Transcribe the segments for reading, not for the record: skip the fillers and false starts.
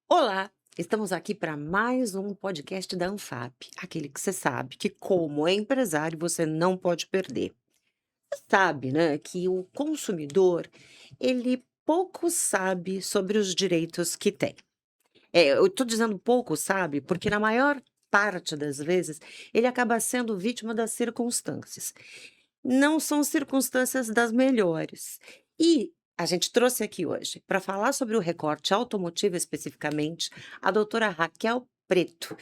Olá, estamos aqui para mais um podcast da Anfap, aquele que você sabe que, como empresário, você não pode perder. Você sabe, né, que o consumidor, ele pouco sabe sobre os direitos que tem. Eu estou dizendo pouco, sabe, porque na maior parte das vezes ele acaba sendo vítima das circunstâncias. Não são circunstâncias das melhores. E a gente trouxe aqui hoje, para falar sobre o recorte automotivo especificamente, a doutora Raquel Preto.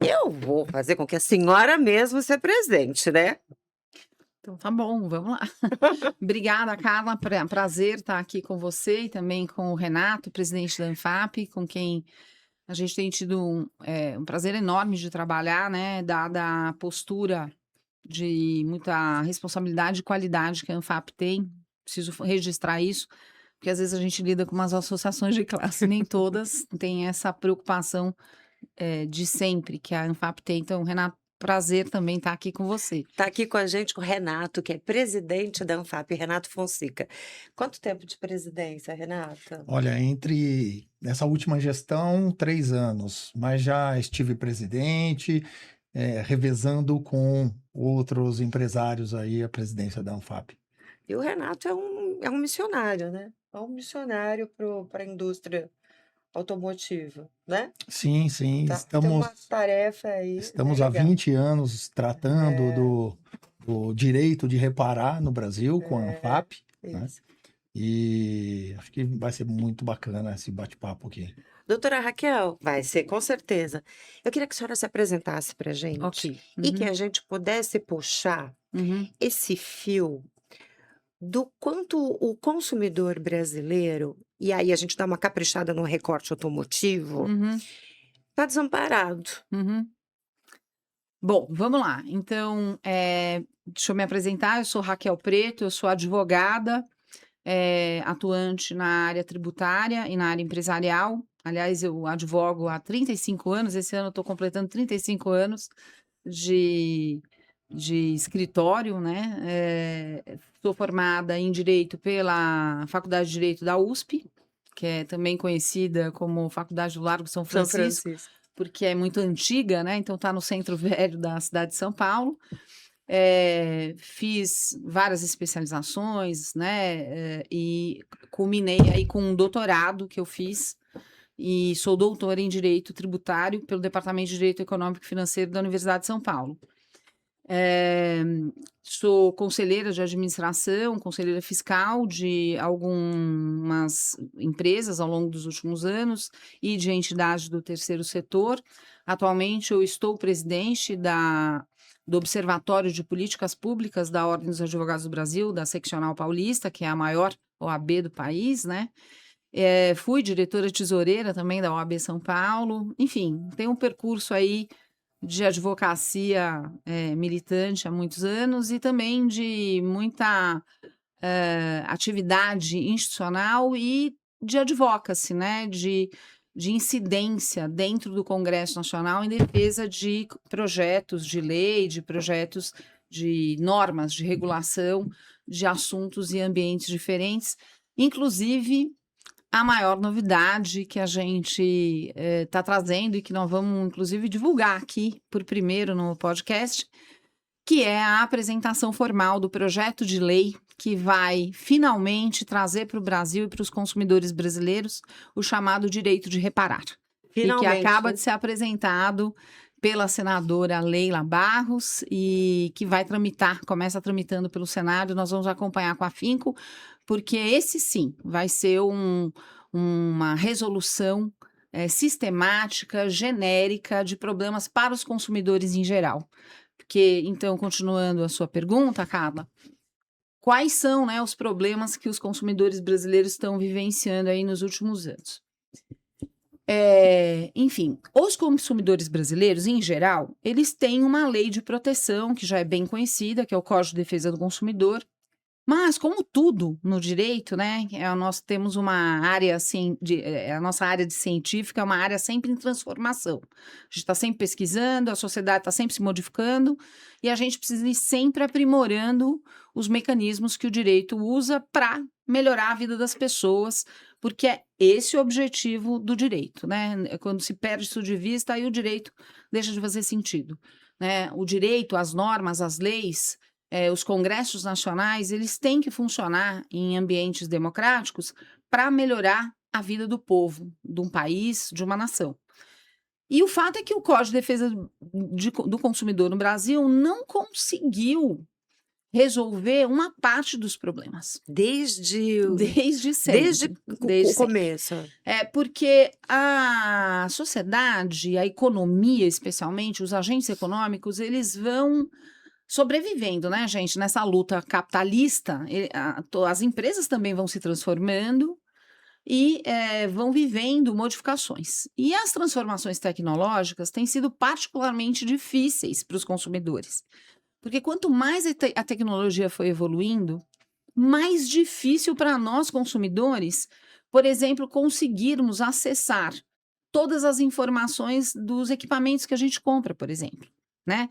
Eu vou fazer com que a senhora mesmo se apresente, né? Então tá bom, vamos lá. Obrigada, Carla. Prazer estar aqui com você e também com o Renato, presidente da Anfap, com quem a gente tem tido um prazer enorme de trabalhar, né? Dada a postura de muita responsabilidade e qualidade que a Anfap tem. Preciso registrar isso, porque às vezes a gente lida com umas associações de classe, nem todas têm essa preocupação de sempre que a Anfap tem. Então, Renato, prazer também estar aqui com você. Está aqui com a gente o Renato, que é presidente da Anfap, Renato Fonseca. Quanto tempo de presidência, Renata? Olha, entre essa última gestão, 3 anos, mas já estive presidente, revezando com outros empresários aí a presidência da Anfap. E o Renato é um missionário, né? É um missionário para a indústria automotiva, né? Sim, sim, Tá, tem uma tarefa aí bem estamos há legal. 20 anos tratando É, do direito de reparar no Brasil com a é, Anfap, né? isso. E acho que vai ser muito bacana esse bate-papo aqui. Doutora Raquel, vai ser, com certeza. Eu queria que a senhora se apresentasse para a gente Ok. e que Uhum, a gente pudesse puxar uhum. esse fio do quanto o consumidor brasileiro, e aí a gente dá uma caprichada no recorte automotivo, Uhum, está desamparado. uhum. Bom, vamos lá. Então, deixa eu me apresentar. Eu sou Raquel Preto, eu sou advogada, atuante na área tributária e na área empresarial. Aliás, eu advogo há 35 anos. Esse ano eu estou completando 35 anos de, de escritório, né? Sou formada em Direito pela Faculdade de Direito da USP, que é também conhecida como Faculdade do Largo São São Francisco, Francisco. porque é muito antiga, né? Então está no centro velho da cidade de São Paulo. Fiz várias especializações, né? E culminei aí com um doutorado que eu fiz e sou doutora em Direito Tributário pelo Departamento de Direito Econômico e Financeiro da Universidade de São Paulo. Eh, Sou conselheira de administração, conselheira fiscal de algumas empresas ao longo dos últimos anos e de entidades do terceiro setor. Atualmente, eu estou presidente do Observatório de Políticas Públicas da Ordem dos Advogados do Brasil, da Seccional Paulista, que é a maior OAB do país, né? Fui diretora tesoureira também da OAB São Paulo. Enfim, tem um percurso aí de advocacia, militante há muitos anos e também de muita, atividade institucional e de advocacy, né, de incidência dentro do Congresso Nacional em defesa de projetos de lei, de projetos de normas de regulação de assuntos e ambientes diferentes, inclusive a maior novidade que a gente está trazendo e que nós vamos, inclusive, divulgar aqui por primeiro no podcast, que é a apresentação formal do projeto de lei que vai finalmente trazer para o Brasil e para os consumidores brasileiros o chamado direito de reparar. E que Finalmente, acaba né? de ser apresentado pela senadora Leila Barros e que vai tramitar, começa tramitando pelo Senado, nós vamos acompanhar com afinco, porque esse sim vai ser uma resolução sistemática, genérica de problemas para os consumidores em geral. Porque, então, continuando a sua pergunta, Carla, quais são, né, os problemas que os consumidores brasileiros estão vivenciando aí nos últimos anos? Enfim, os consumidores brasileiros, em geral, eles têm uma lei de proteção que já é bem conhecida, que é o Código de Defesa do Consumidor. Mas, como tudo no direito, né, nós temos uma área assim, a nossa área de científica é uma área sempre em transformação. A gente está sempre pesquisando, a sociedade está sempre se modificando e a gente precisa ir sempre aprimorando os mecanismos que o direito usa para melhorar a vida das pessoas, porque é esse o objetivo do direito, né? Quando se perde isso de vista, aí o direito deixa de fazer sentido, né? O direito, as normas, as leis, os congressos nacionais, eles têm que funcionar em ambientes democráticos para melhorar a vida do povo, de um país, de uma nação. E o fato é que o Código de Defesa do Consumidor no Brasil não conseguiu resolver uma parte dos problemas. Desde Desde sempre. desde Desde o sempre. começo. Porque a sociedade, a economia, especialmente, os agentes econômicos, eles vão sobrevivendo, né, gente, nessa luta capitalista. As empresas também vão se transformando e vão vivendo modificações. E as transformações tecnológicas têm sido particularmente difíceis para os consumidores. Porque quanto mais a tecnologia foi evoluindo, mais difícil para nós consumidores, por exemplo, conseguirmos acessar todas as informações dos equipamentos que a gente compra, por exemplo, né?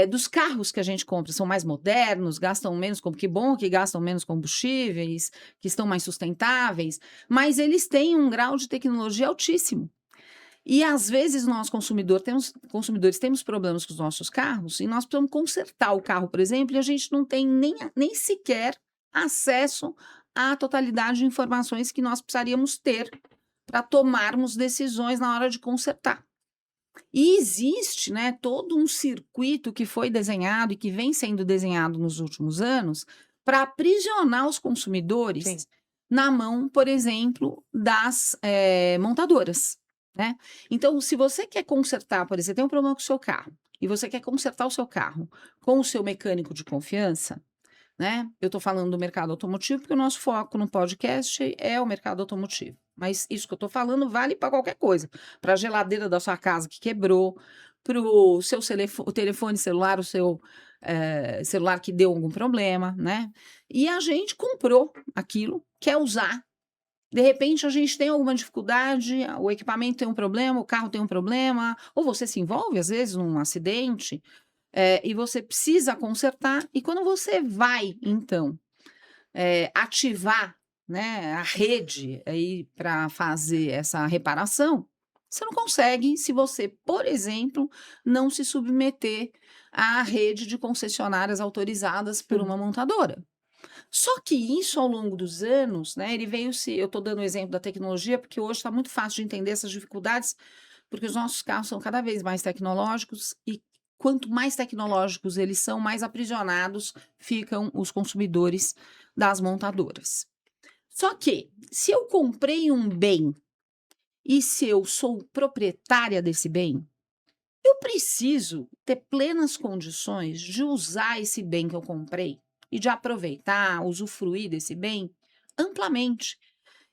Dos carros que a gente compra, são mais modernos, gastam menos, que bom que gastam menos combustíveis, que estão mais sustentáveis, mas eles têm um grau de tecnologia altíssimo. E às vezes nós consumidores temos problemas com os nossos carros e nós precisamos consertar o carro, por exemplo, e a gente não tem nem sequer acesso à totalidade de informações que nós precisaríamos ter para tomarmos decisões na hora de consertar. E existe, né, todo um circuito que foi desenhado e que vem sendo desenhado nos últimos anos para aprisionar os consumidores Sim. na mão, por exemplo, das montadoras, né? Então, se você quer consertar, por exemplo, você tem um problema com o seu carro e você quer consertar o seu carro com o seu mecânico de confiança, né? Eu estou falando do mercado automotivo porque o nosso foco no podcast é o mercado automotivo. Mas isso que eu estou falando vale para qualquer coisa. Para a geladeira da sua casa que quebrou, para o seu telefone celular, o seu celular que deu algum problema, né? E a gente comprou aquilo, quer usar. De repente, a gente tem alguma dificuldade, o equipamento tem um problema, o carro tem um problema, ou você se envolve, às vezes, num acidente, e você precisa consertar. E quando você vai, então, ativar, né, a rede para fazer essa reparação, você não consegue se você, por exemplo, não se submeter à rede de concessionárias autorizadas por uma montadora. Só que isso, ao longo dos anos, né, eu estou dando o exemplo da tecnologia, porque hoje está muito fácil de entender essas dificuldades, porque os nossos carros são cada vez mais tecnológicos e quanto mais tecnológicos eles são, mais aprisionados ficam os consumidores das montadoras. Só que, se eu comprei um bem e se eu sou proprietária desse bem, eu preciso ter plenas condições de usar esse bem que eu comprei e de aproveitar, usufruir desse bem amplamente.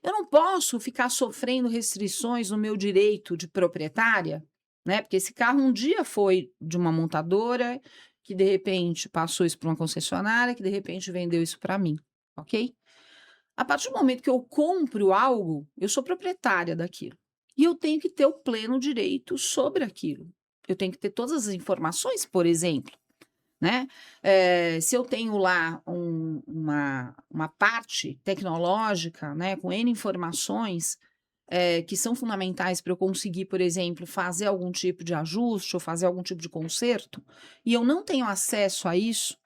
Eu não posso ficar sofrendo restrições no meu direito de proprietária, né? Porque esse carro um dia foi de uma montadora, que de repente passou isso para uma concessionária, que de repente vendeu isso para mim, ok? A partir do momento que eu compro algo, eu sou proprietária daquilo. E eu tenho que ter o pleno direito sobre aquilo. Eu tenho que ter todas as informações, por exemplo, né? Se eu tenho lá uma parte tecnológica, né, com N informações que são fundamentais para eu conseguir, por exemplo, fazer algum tipo de ajuste ou fazer algum tipo de conserto, e eu não tenho acesso a isso,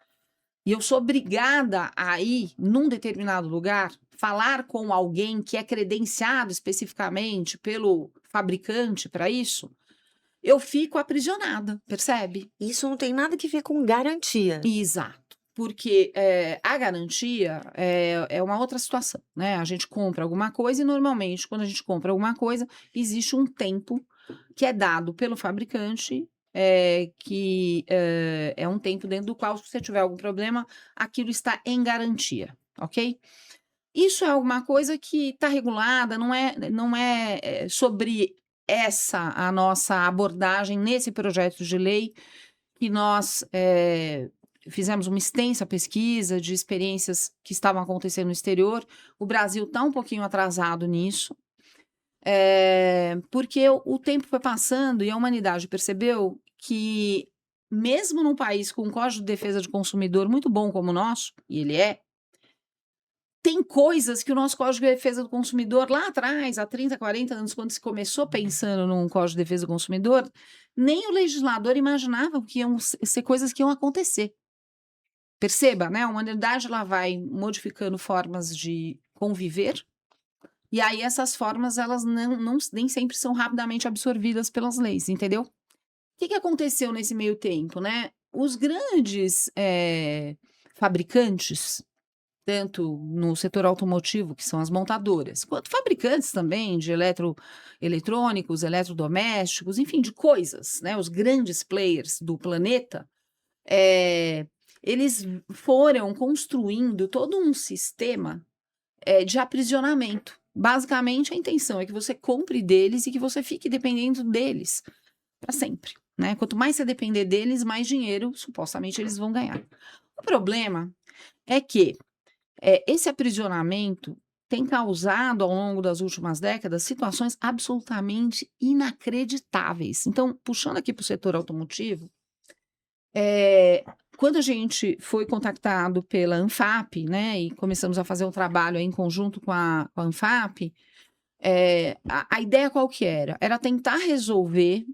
e eu sou obrigada a ir num determinado lugar, falar com alguém que é credenciado especificamente pelo fabricante para isso, eu fico aprisionada, percebe? Isso não tem nada que ver com garantia. Exato. Porque a garantia é uma outra situação, né? A gente compra alguma coisa e normalmente, quando a gente compra alguma coisa, existe um tempo que é dado pelo fabricante, que é um tempo dentro do qual, se você tiver algum problema, aquilo está em garantia, ok? Isso é alguma coisa que está regulada, não é sobre a nossa abordagem nesse projeto de lei que nós fizemos uma extensa pesquisa de experiências que estavam acontecendo no exterior. O Brasil está um pouquinho atrasado nisso, porque o tempo foi passando e a humanidade percebeu que, mesmo num país com um Código de Defesa do Consumidor muito bom como o nosso, e ele é, tem coisas que o nosso Código de Defesa do Consumidor, lá atrás, há 30, 40 anos, quando se começou pensando num Código de Defesa do Consumidor, nem o legislador imaginava que iam ser coisas que iam acontecer. Perceba, né? A humanidade ela vai modificando formas de conviver, e aí essas formas elas nem sempre são rapidamente absorvidas pelas leis, entendeu? O que aconteceu nesse meio tempo, né? Os grandes fabricantes, tanto no setor automotivo, que são as montadoras, quanto fabricantes também de eletrônicos, eletrodomésticos, enfim, de coisas, né? Os grandes players do planeta, eles foram construindo todo um sistema de aprisionamento. Basicamente, a intenção é que você compre deles e que você fique dependendo deles para sempre, né? Quanto mais você depender deles, mais dinheiro, supostamente, eles vão ganhar. O problema é que esse aprisionamento tem causado, ao longo das últimas décadas, situações absolutamente inacreditáveis. Então, puxando aqui para o setor automotivo, quando a gente foi contactado pela ANFAP, né, e começamos a fazer um trabalho aí em conjunto com a ANFAP, a ideia qual que era? Era tentar resolver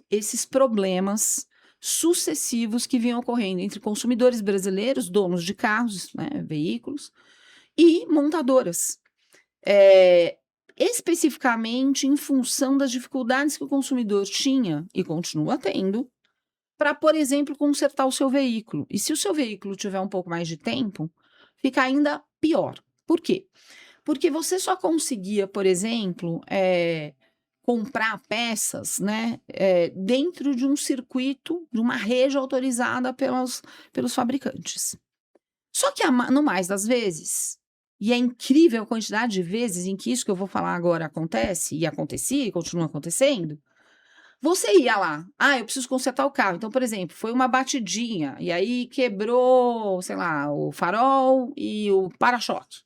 esses problemas sucessivos que vinham ocorrendo entre consumidores brasileiros, donos de carros, né, veículos, e montadoras. Especificamente em função das dificuldades que o consumidor tinha e continua tendo para, por exemplo, consertar o seu veículo. E se o seu veículo tiver um pouco mais de tempo, fica ainda pior. Por quê? Porque você só conseguia, por exemplo, comprar peças, né, dentro de um circuito, de uma rede autorizada pelos fabricantes. Só que, no mais das vezes, e é incrível a quantidade de vezes em que isso que eu vou falar agora acontece, e acontecia, e continua acontecendo, você ia lá, eu preciso consertar o carro. Então, por exemplo, foi uma batidinha, e aí quebrou, sei lá, o farol e o para-choque.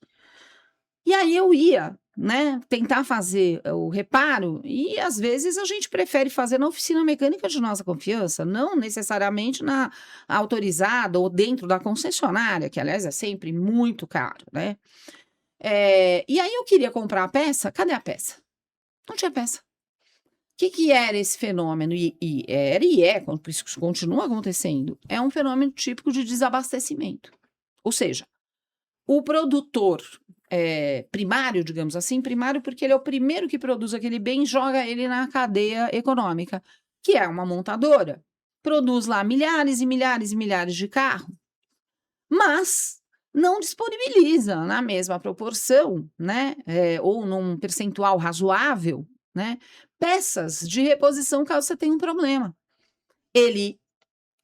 E aí eu ia, né, tentar fazer o reparo, e às vezes a gente prefere fazer na oficina mecânica de nossa confiança, não necessariamente na autorizada ou dentro da concessionária, que aliás é sempre muito caro, né? E aí eu queria comprar a peça, cadê a peça? Não tinha peça. O que era esse fenômeno? Por isso que continua acontecendo, é um fenômeno típico de desabastecimento. Ou seja, o produtor primário, digamos assim, primário porque ele é o primeiro que produz aquele bem e joga ele na cadeia econômica, que é uma montadora. Produz lá milhares e milhares e milhares de carros, mas não disponibiliza na mesma proporção, né, ou num percentual razoável, né, peças de reposição caso você tenha um problema. Ele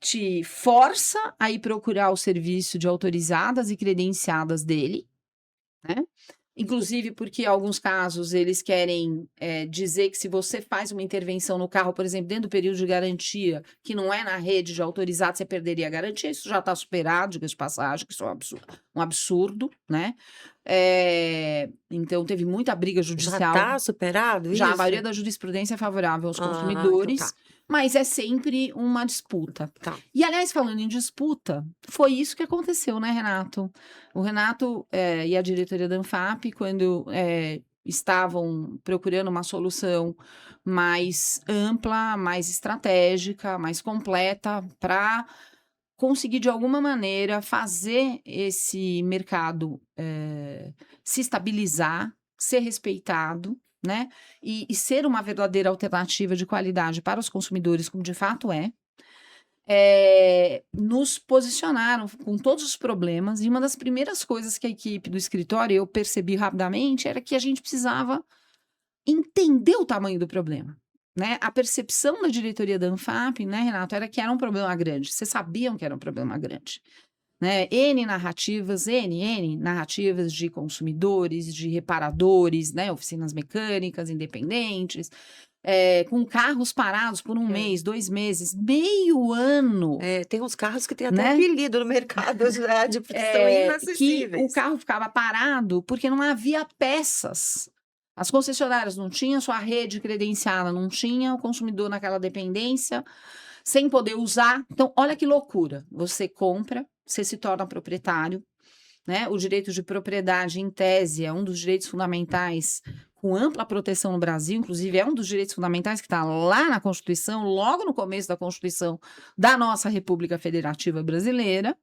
te força a ir procurar o serviço de autorizadas e credenciadas dele, né? Inclusive porque, em alguns casos, eles querem dizer que se você faz uma intervenção no carro, por exemplo, dentro do período de garantia, que não é na rede de autorizado, você perderia a garantia. Isso já está superado, diga de passagem, que isso é um absurdo, né? Então, teve muita briga judicial. Já está superado Já a isso? maioria da jurisprudência é favorável aos então consumidores, tá. mas é sempre uma disputa. Tá. E, aliás, falando em disputa, foi isso que aconteceu, né, Renato? O Renato e a diretoria da ANFAP, quando estavam procurando uma solução mais ampla, mais estratégica, mais completa, para conseguir, de alguma maneira, fazer esse mercado se estabilizar, ser respeitado, né? E ser uma verdadeira alternativa de qualidade para os consumidores, como de fato nos posicionaram com todos os problemas, e uma das primeiras coisas que a equipe do escritório, eu percebi rapidamente, era que a gente precisava entender o tamanho do problema, né? A percepção da diretoria da ANFAP, né, Renato, era que era um problema grande. Vocês sabiam que era um problema grande, né? N narrativas de consumidores, de reparadores, né? Oficinas mecânicas independentes, com carros parados por um mês, 2 meses, meio ano. Tem uns carros que tem até Né? apelido no mercado já, são Que inacessíveis. o carro ficava parado porque não havia peças. As concessionárias não tinham, sua rede credenciada não tinha, o consumidor naquela dependência, sem poder usar. Então, olha que loucura. Você compra, você se torna proprietário, né? O direito de propriedade, em tese, é um dos direitos fundamentais com ampla proteção no Brasil, inclusive é um dos direitos fundamentais que está lá na Constituição, logo no começo da Constituição da nossa República Federativa Brasileira.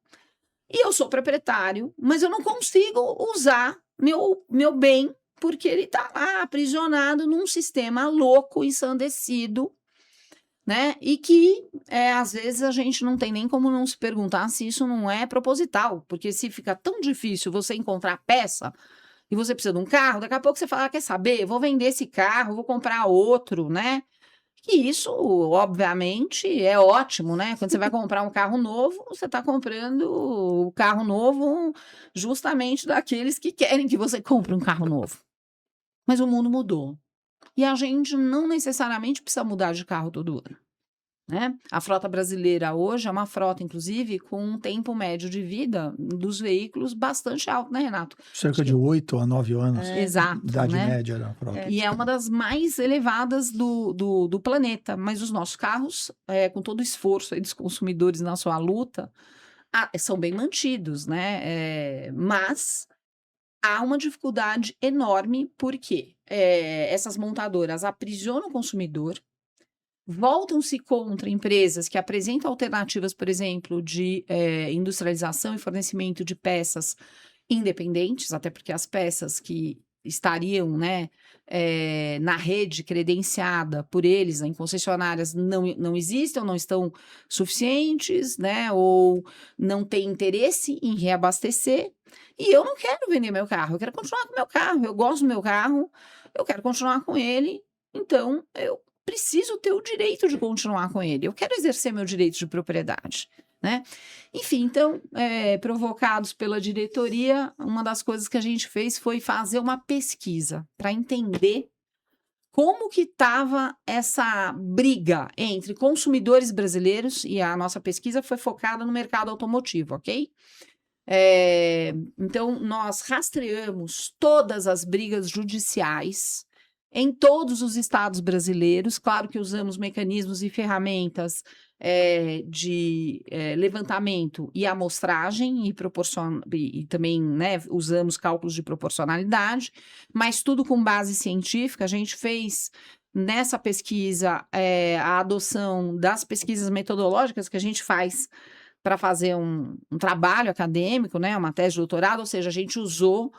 E eu sou proprietário, mas eu não consigo usar meu bem porque ele está lá aprisionado num sistema louco, ensandecido, né? E que, às vezes, a gente não tem nem como não se perguntar se isso não é proposital, porque se fica tão difícil você encontrar peça e você precisa de um carro, daqui a pouco você fala, quer saber, eu vou vender esse carro, vou comprar outro, né? E isso, obviamente, é ótimo, né? Quando você vai comprar um carro novo, você está comprando o carro novo justamente daqueles que querem que você compre um carro novo. Mas o mundo mudou. E a gente não necessariamente precisa mudar de carro todo ano, né? A frota brasileira hoje é uma frota, inclusive, com um tempo médio de vida dos veículos bastante alto, né, Renato? Cerca de 8 a 9 anos. Exato, Idade né? média da frota. E é uma das mais elevadas do planeta, mas os nossos carros, com todo o esforço aí dos consumidores na sua luta, são bem mantidos, né? Mas há uma dificuldade enorme, porque essas montadoras aprisionam o consumidor, voltam-se contra empresas que apresentam alternativas, por exemplo, de industrialização e fornecimento de peças independentes, até porque as peças que estariam, né, na rede credenciada por eles, em concessionárias, não existem, ou não estão suficientes, né, ou não têm interesse em reabastecer. E eu não quero vender meu carro, eu quero continuar com meu carro, eu gosto do meu carro, eu quero continuar com ele, então eu preciso ter o direito de continuar com ele, eu quero exercer meu direito de propriedade, né? Enfim, então, provocados pela diretoria, uma das coisas que a gente fez foi fazer uma pesquisa para entender como que estava essa briga entre consumidores brasileiros, e a nossa pesquisa foi focada no mercado automotivo, ok? Então, nós rastreamos todas as brigas judiciais em todos os estados brasileiros. Claro que usamos mecanismos e ferramentas de levantamento e amostragem e também, né, usamos cálculos de proporcionalidade, mas tudo com base científica. A gente fez nessa pesquisa a adoção das pesquisas metodológicas que a gente faz para fazer um trabalho acadêmico, né, uma tese de doutorado, ou seja, a gente usou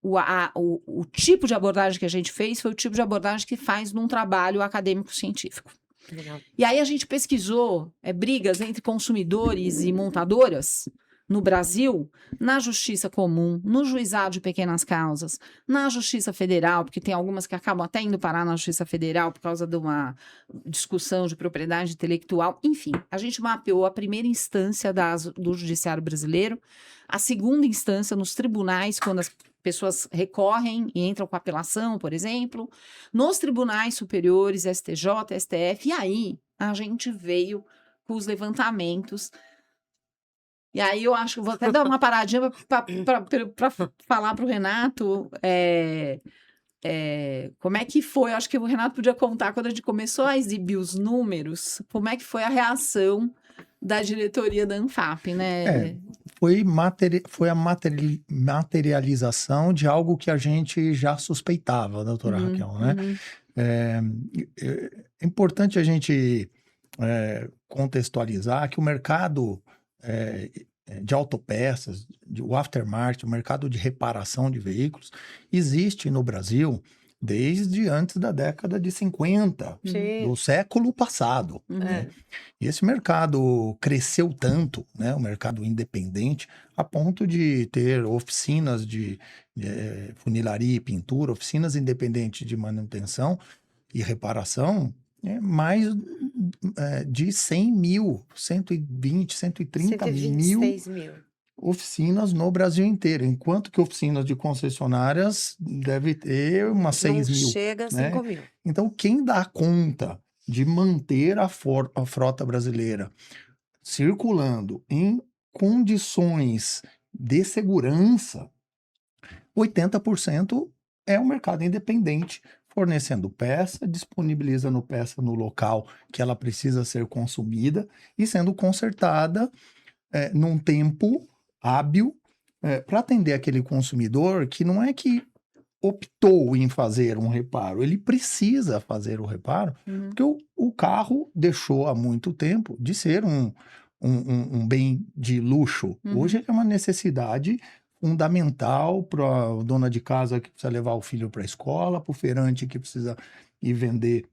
o tipo de abordagem que a gente fez foi o tipo de abordagem que faz num trabalho acadêmico-científico. Legal. E aí a gente pesquisou brigas entre consumidores e montadoras no Brasil, na Justiça Comum, no Juizado de Pequenas Causas, na Justiça Federal, porque tem algumas que acabam até indo parar na Justiça Federal por causa de uma discussão de propriedade intelectual. Enfim, a gente mapeou a primeira instância do Judiciário brasileiro, a segunda instância nos tribunais, quando as pessoas recorrem e entram com apelação, por exemplo, nos tribunais superiores, STJ, STF, e aí a gente veio com os levantamentos. E aí eu acho que vou até dar uma paradinha para falar para o Renato como é que foi. Eu acho que o Renato podia contar quando a gente começou a exibir os números, como é que foi a reação da diretoria da ANFAP, né? Foi a materialização de algo que a gente já suspeitava, doutora Raquel, né? É importante a gente contextualizar que o mercado de autopeças, o aftermarket, o mercado de reparação de veículos, existe no Brasil desde antes da década de 50, do século passado. Né? E esse mercado cresceu tanto, né, o mercado independente, a ponto de ter oficinas de funilaria e pintura, oficinas independentes de manutenção e reparação, mais de 100 mil, 120, 130 mil oficinas no Brasil inteiro, enquanto que oficinas de concessionárias deve ter umas 6 mil. Chega a 5 mil. Então, quem dá conta de manter a frota brasileira circulando em condições de segurança, 80% é o mercado independente, fornecendo peça, disponibilizando peça no local que ela precisa ser consumida e sendo consertada num tempo hábil para atender aquele consumidor que não é que optou em fazer um reparo, ele precisa fazer o reparo, Uhum. porque o carro deixou há muito tempo de ser um bem de luxo. Uhum. Hoje é uma necessidade fundamental para a dona de casa que precisa levar o filho para a escola, para o feirante que precisa ir vender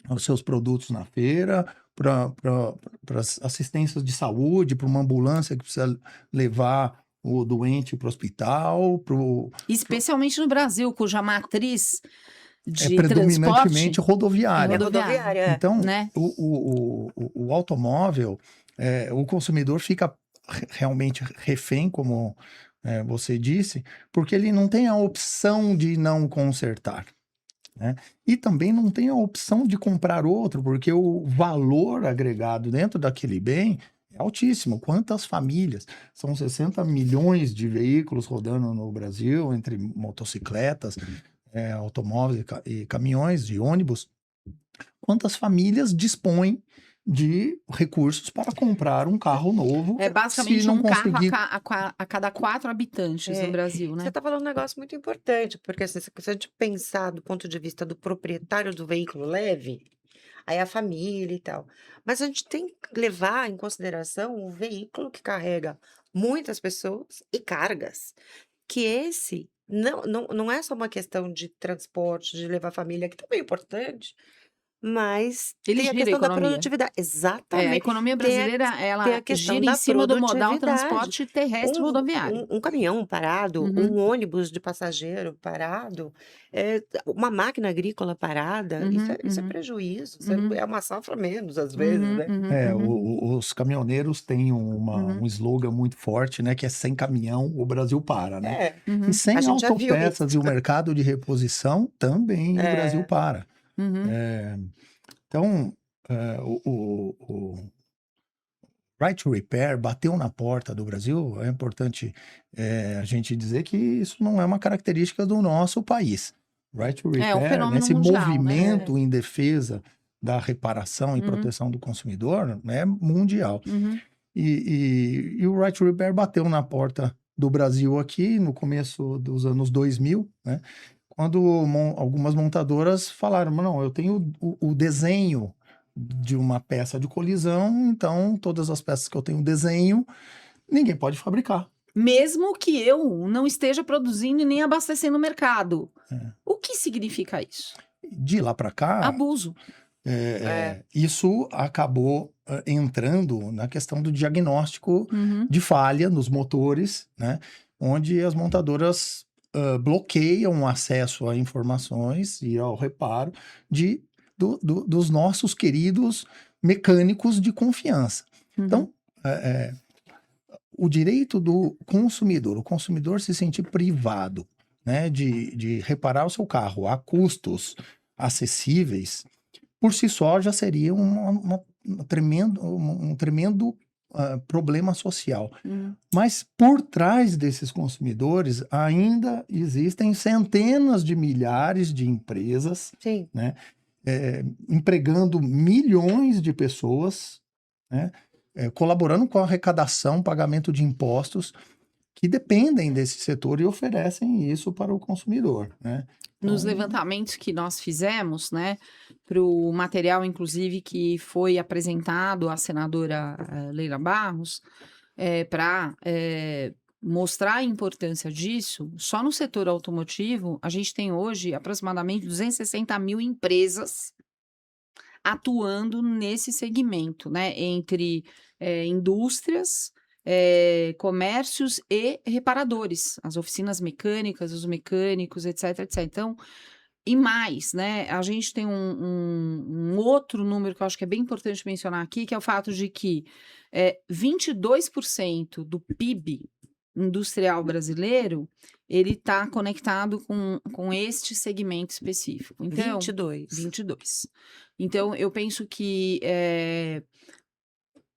os seus produtos na feira, para as assistências de saúde, para uma ambulância que precisa levar o doente para o hospital, Especialmente no Brasil, cuja matriz é de predominantemente transporte é rodoviária. É rodoviária, rodoviária, Então, né? o automóvel, o consumidor fica realmente refém, como você disse, porque ele não tem a opção de não consertar, né? E também não tem a opção de comprar outro, porque o valor agregado dentro daquele bem é altíssimo. Quantas famílias? São 60 milhões de veículos rodando no Brasil, entre motocicletas, automóveis e caminhões, de ônibus. Quantas famílias dispõem de recursos para comprar um carro novo É se basicamente não um carro conseguir? a cada 4 habitantes no É, Brasil, você né? está falando um negócio muito importante, porque assim, se a gente pensar do ponto de vista do proprietário do veículo leve, aí a família e tal. Mas a gente tem que levar em consideração o veículo que carrega muitas pessoas e cargas. Que esse não é só uma questão de transporte, de levar a família, que também é importante, mas Ele tem a gira a questão da economia. produtividade. A Exatamente. economia Tem a, brasileira, tem ela a questão gira em da cima do modal produtividade. transporte terrestre Um, rodoviário. um caminhão parado, Uhum, um ônibus de passageiro parado, uma máquina agrícola parada, uhum, isso é uhum, prejuízo. uhum, É uma safra menos, às vezes, uhum, né? uhum, uhum, Os caminhoneiros têm uhum, um slogan muito forte, né, que é sem caminhão o Brasil para, né? É, E uhum, a sem gente já viu isso. autopeças e o mercado de reposição também o Brasil É, para. uhum. Então, o Right to Repair bateu na porta do Brasil. É importante a gente dizer que isso não é uma característica do nosso país. Right to É um Repair, fenômeno nesse mundial, né? movimento em defesa da reparação e Uhum, proteção do consumidor, é mundial. uhum, E o Right to Repair bateu na porta do Brasil aqui no começo dos anos 2000, né? Quando algumas montadoras falaram, não, eu tenho o desenho de uma peça de colisão, então todas as peças que eu tenho desenho, ninguém pode fabricar. mesmo que eu não esteja produzindo e nem abastecendo o mercado. É. O que significa isso? De lá para cá, Abuso. é. isso acabou entrando na questão do diagnóstico Uhum, de falha nos motores, né? Onde as montadoras bloqueiam o acesso a informações e ao reparo dos nossos queridos mecânicos de confiança. uhum, Então, o direito do consumidor, o consumidor se sentir privado, né, de reparar o seu carro a custos acessíveis, por si só já seria um tremendo problema social. uhum. Mas por trás desses consumidores ainda existem centenas de milhares de empresas, Sim. né, empregando milhões de pessoas, né, colaborando com a arrecadação, pagamento de impostos, que dependem desse setor e oferecem isso para o consumidor, né? Nos Então, levantamentos que nós fizemos, né, para o material, inclusive, que foi apresentado à senadora Leila Barros, para mostrar a importância disso, só no setor automotivo, a gente tem hoje aproximadamente 260 mil empresas atuando nesse segmento, né, entre indústrias, comércios e reparadores, as oficinas mecânicas, os mecânicos, etc, etc. Então, e mais, né, a gente tem um outro número que eu acho que é bem importante mencionar aqui, que é o fato de que 22% do PIB industrial brasileiro, ele está conectado com este segmento específico. Então, 22. 22. Então, eu penso que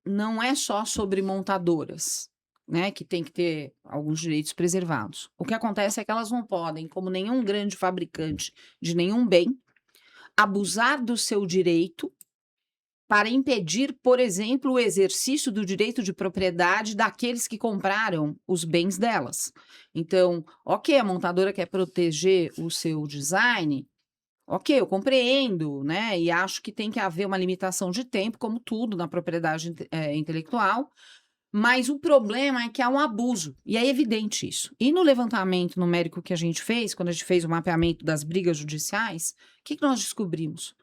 não é só sobre montadoras, né, que tem que ter alguns direitos preservados. O que acontece é que elas não podem, como nenhum grande fabricante de nenhum bem, abusar do seu direito para impedir, por exemplo, o exercício do direito de propriedade daqueles que compraram os bens delas. Então, ok, a montadora quer proteger o seu design, ok, eu compreendo, né? E acho que tem que haver uma limitação de tempo, como tudo na propriedade intelectual, mas o problema é que há um abuso, e é evidente isso. E no levantamento numérico que a gente fez, quando a gente fez o mapeamento das brigas judiciais, o que nós descobrimos?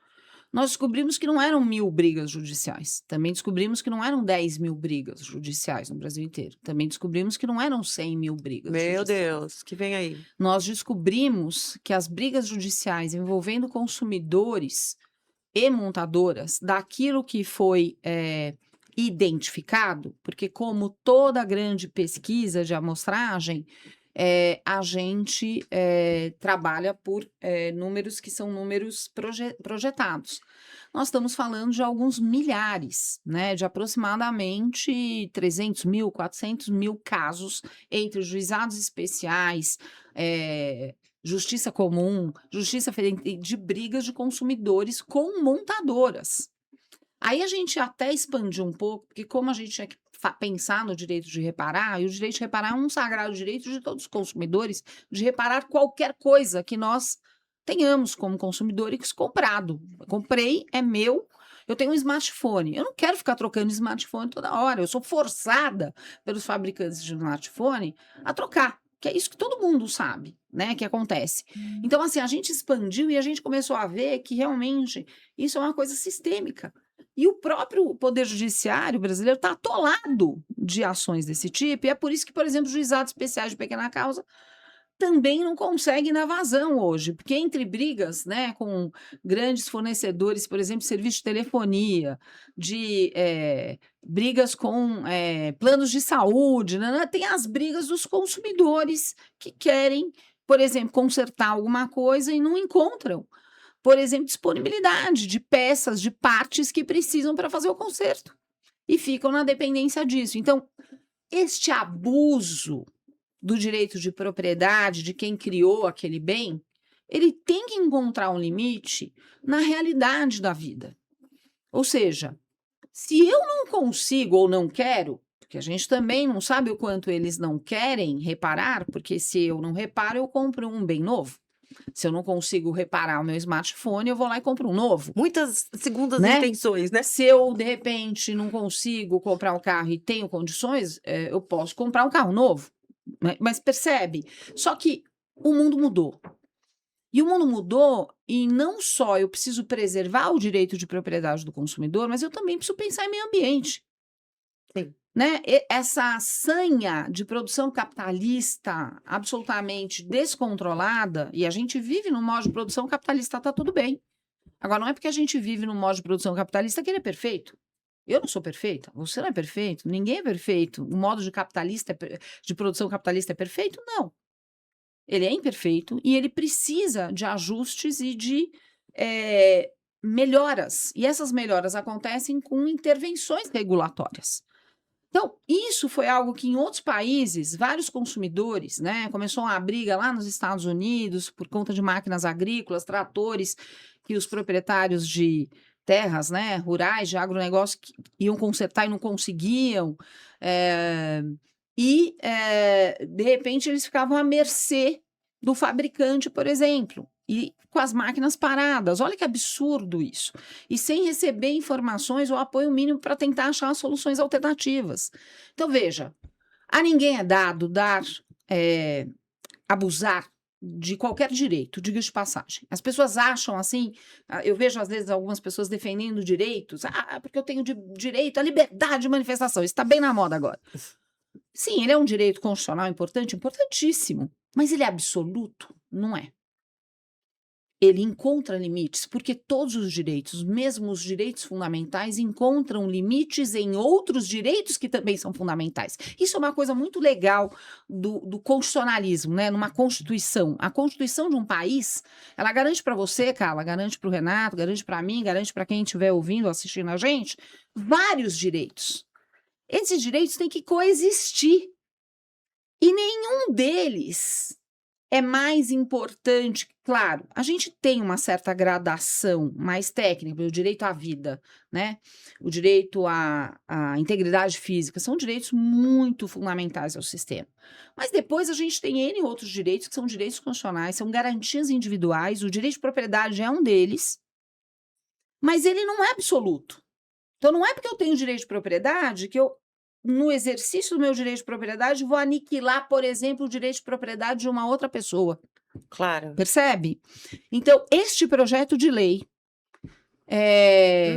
Nós descobrimos que não eram 1.000 brigas judiciais. Também descobrimos que não eram 10.000 brigas judiciais no Brasil inteiro. Também descobrimos que não eram 100.000 brigas Meu judiciais. Deus, que vem aí. Nós descobrimos que as brigas judiciais envolvendo consumidores e montadoras, daquilo que foi identificado, porque como toda grande pesquisa de amostragem, a gente trabalha por números que são números projetados. Nós estamos falando de alguns milhares, né, de aproximadamente 300 mil, 400 mil casos entre juizados especiais, justiça comum, justiça federal, de brigas de consumidores com montadoras. Aí a gente até expandiu um pouco, porque como a gente tinha que pensar no direito de reparar, e o direito de reparar é um sagrado direito de todos os consumidores, de reparar qualquer coisa que nós tenhamos como consumidores comprado. Comprei, é meu, eu tenho um smartphone. Eu não quero ficar trocando smartphone toda hora. Eu sou forçada pelos fabricantes de smartphone a trocar, que é isso que todo mundo sabe, né, que acontece. Então, assim, a gente expandiu e a gente começou a ver que realmente isso é uma coisa sistêmica. E o próprio Poder Judiciário brasileiro está atolado de ações desse tipo, e é por isso que, por exemplo, juizados especiais de pequena causa também não conseguem dar vazão hoje, porque entre brigas, né, com grandes fornecedores, por exemplo, de serviço de telefonia, de brigas com planos de saúde, né, tem as brigas dos consumidores que querem, por exemplo, consertar alguma coisa e não encontram, por exemplo, disponibilidade de peças, de partes que precisam para fazer o conserto e ficam na dependência disso. Então, este abuso do direito de propriedade de quem criou aquele bem, ele tem que encontrar um limite na realidade da vida. Ou seja, se eu não consigo ou não quero, porque a gente também não sabe o quanto eles não querem reparar, porque se eu não reparo, eu compro um bem novo. Se eu não consigo reparar o meu smartphone, eu vou lá e compro um novo. Muitas segundas Né? intenções, né? Se eu, de repente, não consigo comprar um carro e tenho condições, eu posso comprar um carro novo. Mas percebe? Só que o mundo mudou. E o mundo mudou, e não só eu preciso preservar o direito de propriedade do consumidor, mas eu também preciso pensar em meio ambiente. Sim. Né? Essa sanha de produção capitalista absolutamente descontrolada, e a gente vive num modo de produção capitalista, tá tudo bem. Agora, não é porque a gente vive num modo de produção capitalista que ele é perfeito. Eu não sou perfeita, você não é perfeito, ninguém é perfeito. O modo de produção capitalista é perfeito? Não. Ele é imperfeito e ele precisa de ajustes e de melhoras. E essas melhoras acontecem com intervenções regulatórias. Então, isso foi algo que em outros países, vários consumidores, né, começou uma briga lá nos Estados Unidos por conta de máquinas agrícolas, tratores, que os proprietários de terras, né, rurais, de agronegócio, que iam consertar e não conseguiam. De repente, eles ficavam à mercê do fabricante, por exemplo, e com as máquinas paradas. Olha que absurdo isso. E sem receber informações ou apoio mínimo para tentar achar soluções alternativas. Então, veja, a ninguém é dado abusar de qualquer direito, diga de passagem. As pessoas acham assim, eu vejo às vezes algumas pessoas defendendo direitos, porque eu tenho direito à liberdade de manifestação, isso está bem na moda agora. Sim, ele é um direito constitucional importante, importantíssimo, mas ele é absoluto? Não é. Ele encontra limites, porque todos os direitos, mesmo os direitos fundamentais, encontram limites em outros direitos que também são fundamentais. Isso é uma coisa muito legal do constitucionalismo, né? Numa Constituição. A Constituição de um país, ela garante para você, Carla, garante para o Renato, garante para mim, garante para quem estiver ouvindo ou assistindo a gente, vários direitos. Esses direitos têm que coexistir. E nenhum deles é mais importante, claro, a gente tem uma certa gradação mais técnica, o direito à vida, né? O direito à integridade física, são direitos muito fundamentais ao sistema. Mas depois a gente tem N outros direitos que são direitos constitucionais, são garantias individuais, o direito de propriedade é um deles, mas ele não é absoluto. Então não é porque eu tenho direito de propriedade que eu, no exercício do meu direito de propriedade, vou aniquilar, por exemplo, o direito de propriedade de uma outra pessoa. Claro. Percebe? Então, este projeto de lei,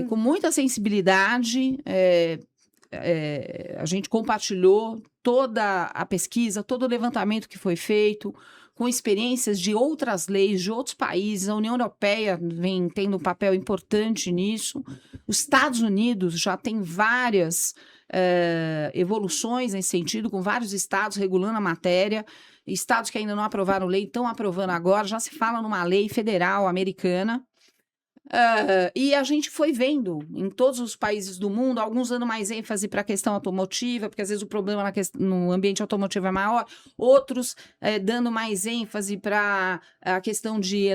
com muita sensibilidade, a gente compartilhou toda a pesquisa, todo o levantamento que foi feito, com experiências de outras leis, de outros países. A União Europeia vem tendo um papel importante nisso. Os Estados Unidos já tem várias evoluções nesse sentido, com vários estados regulando a matéria. Estados que ainda não aprovaram lei estão aprovando agora. Já se fala numa lei federal americana. E a gente foi vendo em todos os países do mundo, alguns dando mais ênfase para a questão automotiva, porque às vezes o problema no ambiente automotivo é maior, outros dando mais ênfase para a questão de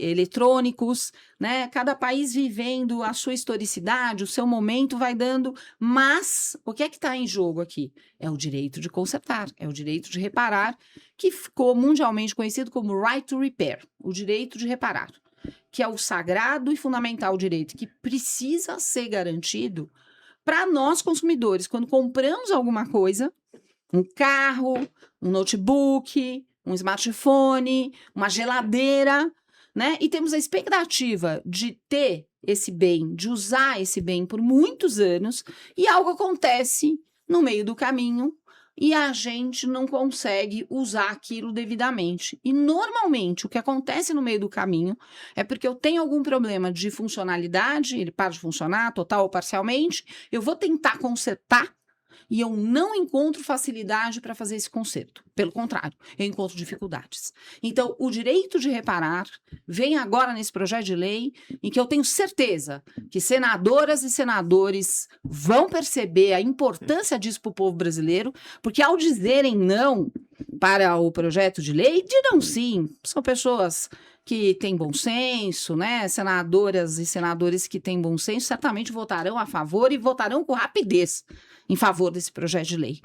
eletrônicos, né? Cada país vivendo a sua historicidade, o seu momento vai dando, mas o que é que está em jogo aqui? É o direito de consertar, é o direito de reparar, que ficou mundialmente conhecido como right to repair, o direito de reparar, que é o sagrado e fundamental direito que precisa ser garantido para nós consumidores. Quando compramos alguma coisa, um carro, um notebook, um smartphone, uma geladeira, né? E temos a expectativa de ter esse bem, de usar esse bem por muitos anos, e algo acontece no meio do caminho e a gente não consegue usar aquilo devidamente. E, normalmente, o que acontece no meio do caminho é porque eu tenho algum problema de funcionalidade, ele para de funcionar, total ou parcialmente, eu vou tentar consertar e eu não encontro facilidade para fazer esse conserto. Pelo contrário, eu encontro dificuldades. Então, o direito de reparar vem agora nesse projeto de lei em que eu tenho certeza que senadoras e senadores vão perceber a importância disso para o povo brasileiro, porque ao dizerem não para o projeto de lei, dirão sim, são pessoas que têm bom senso, né? Senadoras e senadores que têm bom senso certamente votarão a favor e votarão com rapidez em favor desse projeto de lei.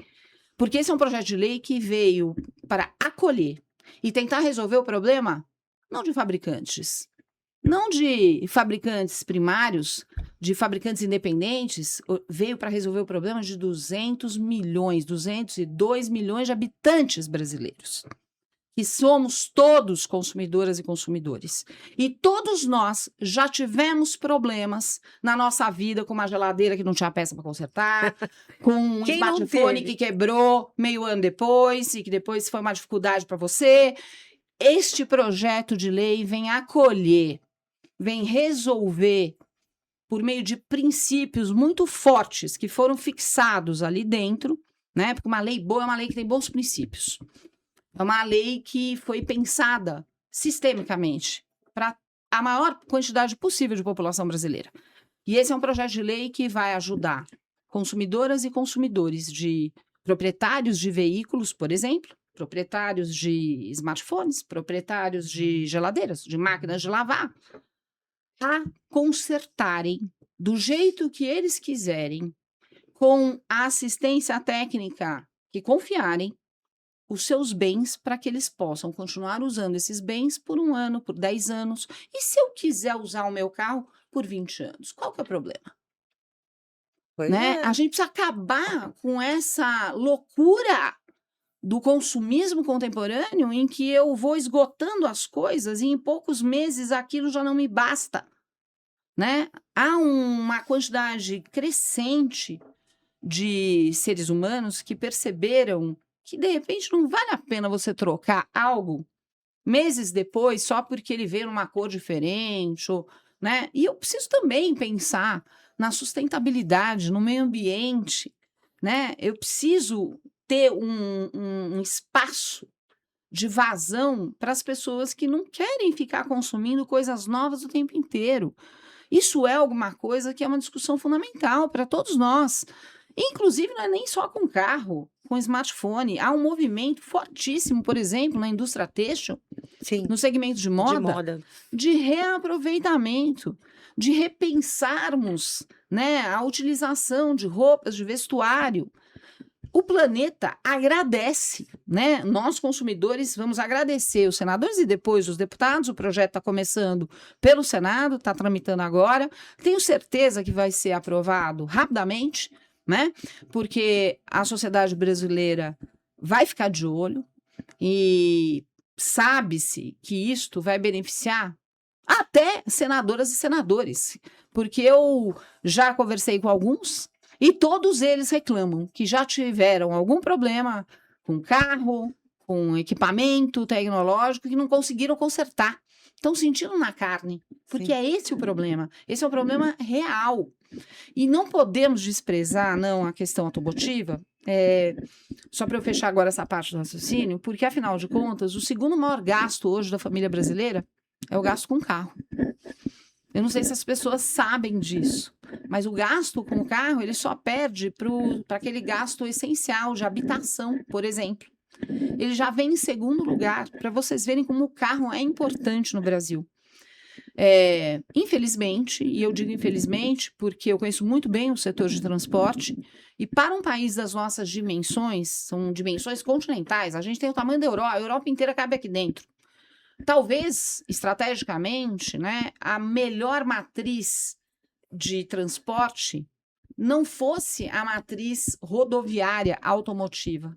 Porque esse é um projeto de lei que veio para acolher e tentar resolver o problema não de fabricantes, não de fabricantes primários, de fabricantes independentes, veio para resolver o problema de 202 milhões de habitantes brasileiros, que somos todos consumidoras e consumidores. E todos nós já tivemos problemas na nossa vida com uma geladeira que não tinha peça para consertar, com um smartphone que quebrou meio ano depois e que depois foi uma dificuldade para você. Este projeto de lei vem acolher, vem resolver por meio de princípios muito fortes que foram fixados ali dentro, né? Porque uma lei boa é uma lei que tem bons princípios. É uma lei que foi pensada sistemicamente para a maior quantidade possível de população brasileira. E esse é um projeto de lei que vai ajudar consumidoras e consumidores de proprietários de veículos, por exemplo, proprietários de smartphones, proprietários de geladeiras, de máquinas de lavar, a consertarem do jeito que eles quiserem, com a assistência técnica que confiarem, os seus bens para que eles possam continuar usando esses bens por 1 ano, por 10 anos. E se eu quiser usar o meu carro por 20 anos? Qual que é o problema? Né? A gente precisa acabar com essa loucura do consumismo contemporâneo em que eu vou esgotando as coisas e em poucos meses aquilo já não me basta. Né? Há uma quantidade crescente de seres humanos que perceberam que, de repente, não vale a pena você trocar algo meses depois só porque ele veio numa cor diferente, né? E eu preciso também pensar na sustentabilidade, no meio ambiente, né? Eu preciso ter um espaço de vazão para as pessoas que não querem ficar consumindo coisas novas o tempo inteiro. Isso é alguma coisa que é uma discussão fundamental para todos nós. Inclusive, não é nem só com carro, com smartphone. Há um movimento fortíssimo, por exemplo, na indústria têxtil, Sim, no segmento de de moda, moda. de reaproveitamento, de repensarmos, né, a utilização de roupas, de vestuário. O planeta agradece, né? Nós, consumidores, vamos agradecer os senadores e depois os deputados. O projeto está começando pelo Senado, está tramitando agora. Tenho certeza que vai ser aprovado rapidamente, né? Porque a sociedade brasileira vai ficar de olho e sabe-se que isto vai beneficiar até senadoras e senadores, porque eu já conversei com alguns e todos eles reclamam que já tiveram algum problema com carro, com equipamento tecnológico que não conseguiram consertar. Estão sentindo na carne, porque Sim. é esse o problema. Esse é um problema real. E não podemos desprezar, não, a questão automotiva. Só para eu fechar agora essa parte do raciocínio, porque, afinal de contas, o segundo maior gasto hoje da família brasileira é o gasto com carro. Eu não sei se as pessoas sabem disso, mas o gasto com o carro ele só perde para aquele gasto essencial de habitação, por exemplo. Ele já vem em segundo lugar, para vocês verem como o carro é importante no Brasil. Infelizmente, e eu digo infelizmente porque eu conheço muito bem o setor de transporte, e para um país das nossas dimensões, são dimensões continentais, a gente tem o tamanho da Europa, a Europa inteira cabe aqui dentro. Talvez, estrategicamente, né, a melhor matriz de transporte não fosse a matriz rodoviária automotiva.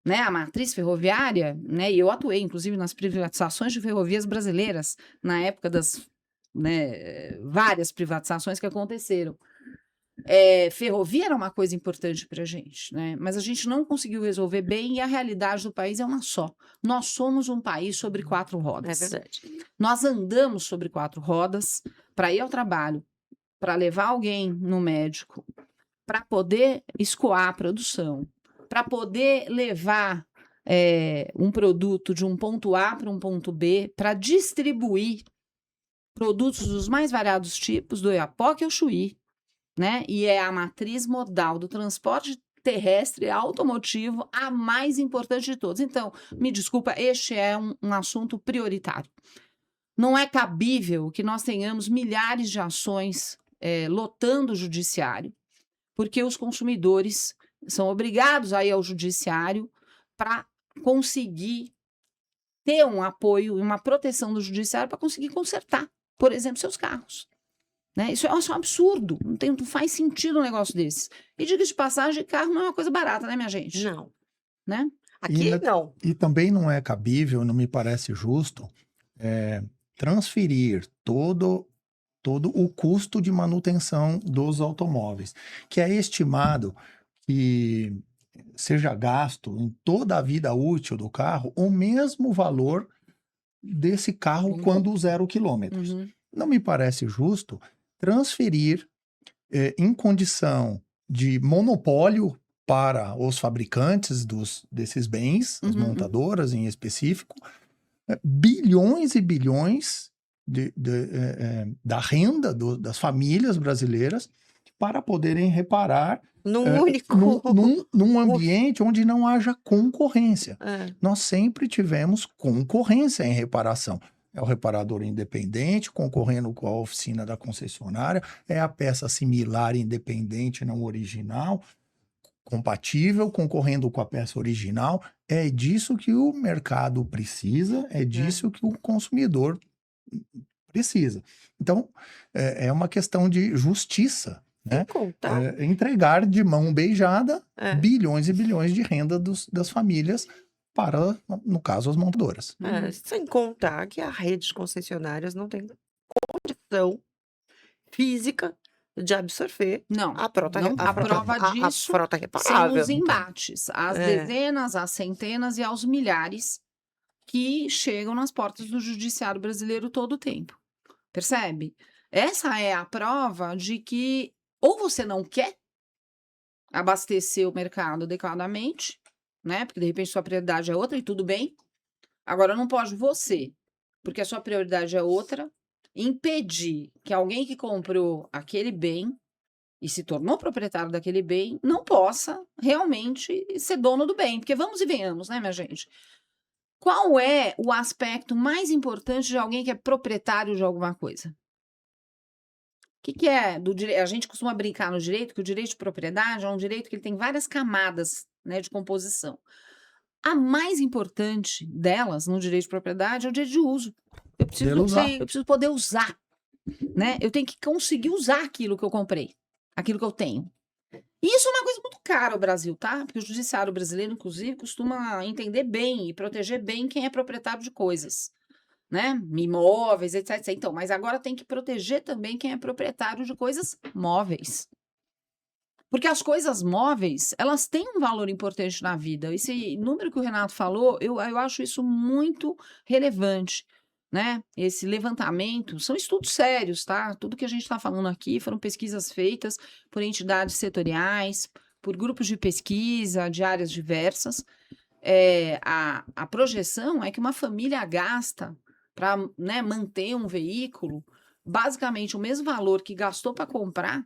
Né, a matriz ferroviária, né, e eu atuei, inclusive, nas privatizações de ferrovias brasileiras, na época das várias privatizações que aconteceram. Ferrovia era uma coisa importante para a gente, né, mas a gente não conseguiu resolver bem e a realidade do país é uma só. Nós somos um país sobre 4 É rodas. verdade. Nós andamos sobre 4 rodas para ir ao trabalho, para levar alguém no médico, para poder escoar a produção, para poder levar um produto de um ponto A para um ponto B, para distribuir produtos dos mais variados tipos, do Oiapoque ao Chuí, né? E é a matriz modal do transporte terrestre automotivo a mais importante de todos. Então, me desculpa, este é um assunto prioritário. Não é cabível que nós tenhamos milhares de ações lotando o judiciário, porque os consumidores são obrigados a ir ao judiciário para conseguir ter um apoio e uma proteção do judiciário para conseguir consertar, por exemplo, seus carros. Né? Isso é um absurdo, não faz sentido um negócio desse. E diga-se de passagem, carro não é uma coisa barata, né, minha gente? Não. Né? Aqui não. E também não é cabível, não me parece justo, transferir todo o custo de manutenção dos automóveis, que é estimado que seja gasto em toda a vida útil do carro o mesmo valor desse carro quando 0 quilômetros. Uhum. Não me parece justo transferir em condição de monopólio para os fabricantes desses bens, as montadoras em específico, bilhões e bilhões da renda das famílias brasileiras para poderem reparar num ambiente onde não haja concorrência. Nós sempre tivemos concorrência em reparação. É o reparador independente concorrendo com a oficina da concessionária, é a peça similar independente não original, compatível, concorrendo com a peça original. É disso que o mercado precisa, é disso que o consumidor precisa. Então, é uma questão de justiça, né? Entregar de mão beijada bilhões e bilhões de renda das famílias para, no caso, as montadoras. Sem contar que a rede de concessionárias não tem condição física de absorver a prova disso frota reparável. São os embates, as dezenas, as centenas e aos milhares que chegam nas portas do judiciário brasileiro todo o tempo. Percebe? Essa é a prova de que ou você não quer abastecer o mercado adequadamente, né? Porque de repente sua prioridade é outra e tudo bem. Agora não pode você, porque a sua prioridade é outra, impedir que alguém que comprou aquele bem e se tornou proprietário daquele bem, não possa realmente ser dono do bem. Porque vamos e venhamos, né, minha gente? Qual é o aspecto mais importante de alguém que é proprietário de alguma coisa? O que é do direito? A gente costuma brincar no direito que o direito de propriedade é um direito que ele tem várias camadas, né, de composição. A mais importante delas no direito de propriedade é o direito de uso. Eu preciso poder usar, né? Eu tenho que conseguir usar aquilo que eu comprei, aquilo que eu tenho. E isso é uma coisa muito cara ao Brasil, tá? Porque o judiciário brasileiro, inclusive, costuma entender bem e proteger bem quem é proprietário de coisas, né? Imóveis, etc. Então, mas agora tem que proteger também quem é proprietário de coisas móveis. Porque as coisas móveis, elas têm um valor importante na vida. Esse número que o Renato falou, eu acho isso muito relevante, né? Esse levantamento, são estudos sérios, tá? Tudo que a gente está falando aqui foram pesquisas feitas por entidades setoriais, por grupos de pesquisa de áreas diversas. A projeção é que uma família gasta para, né, manter um veículo, basicamente o mesmo valor que gastou para comprar,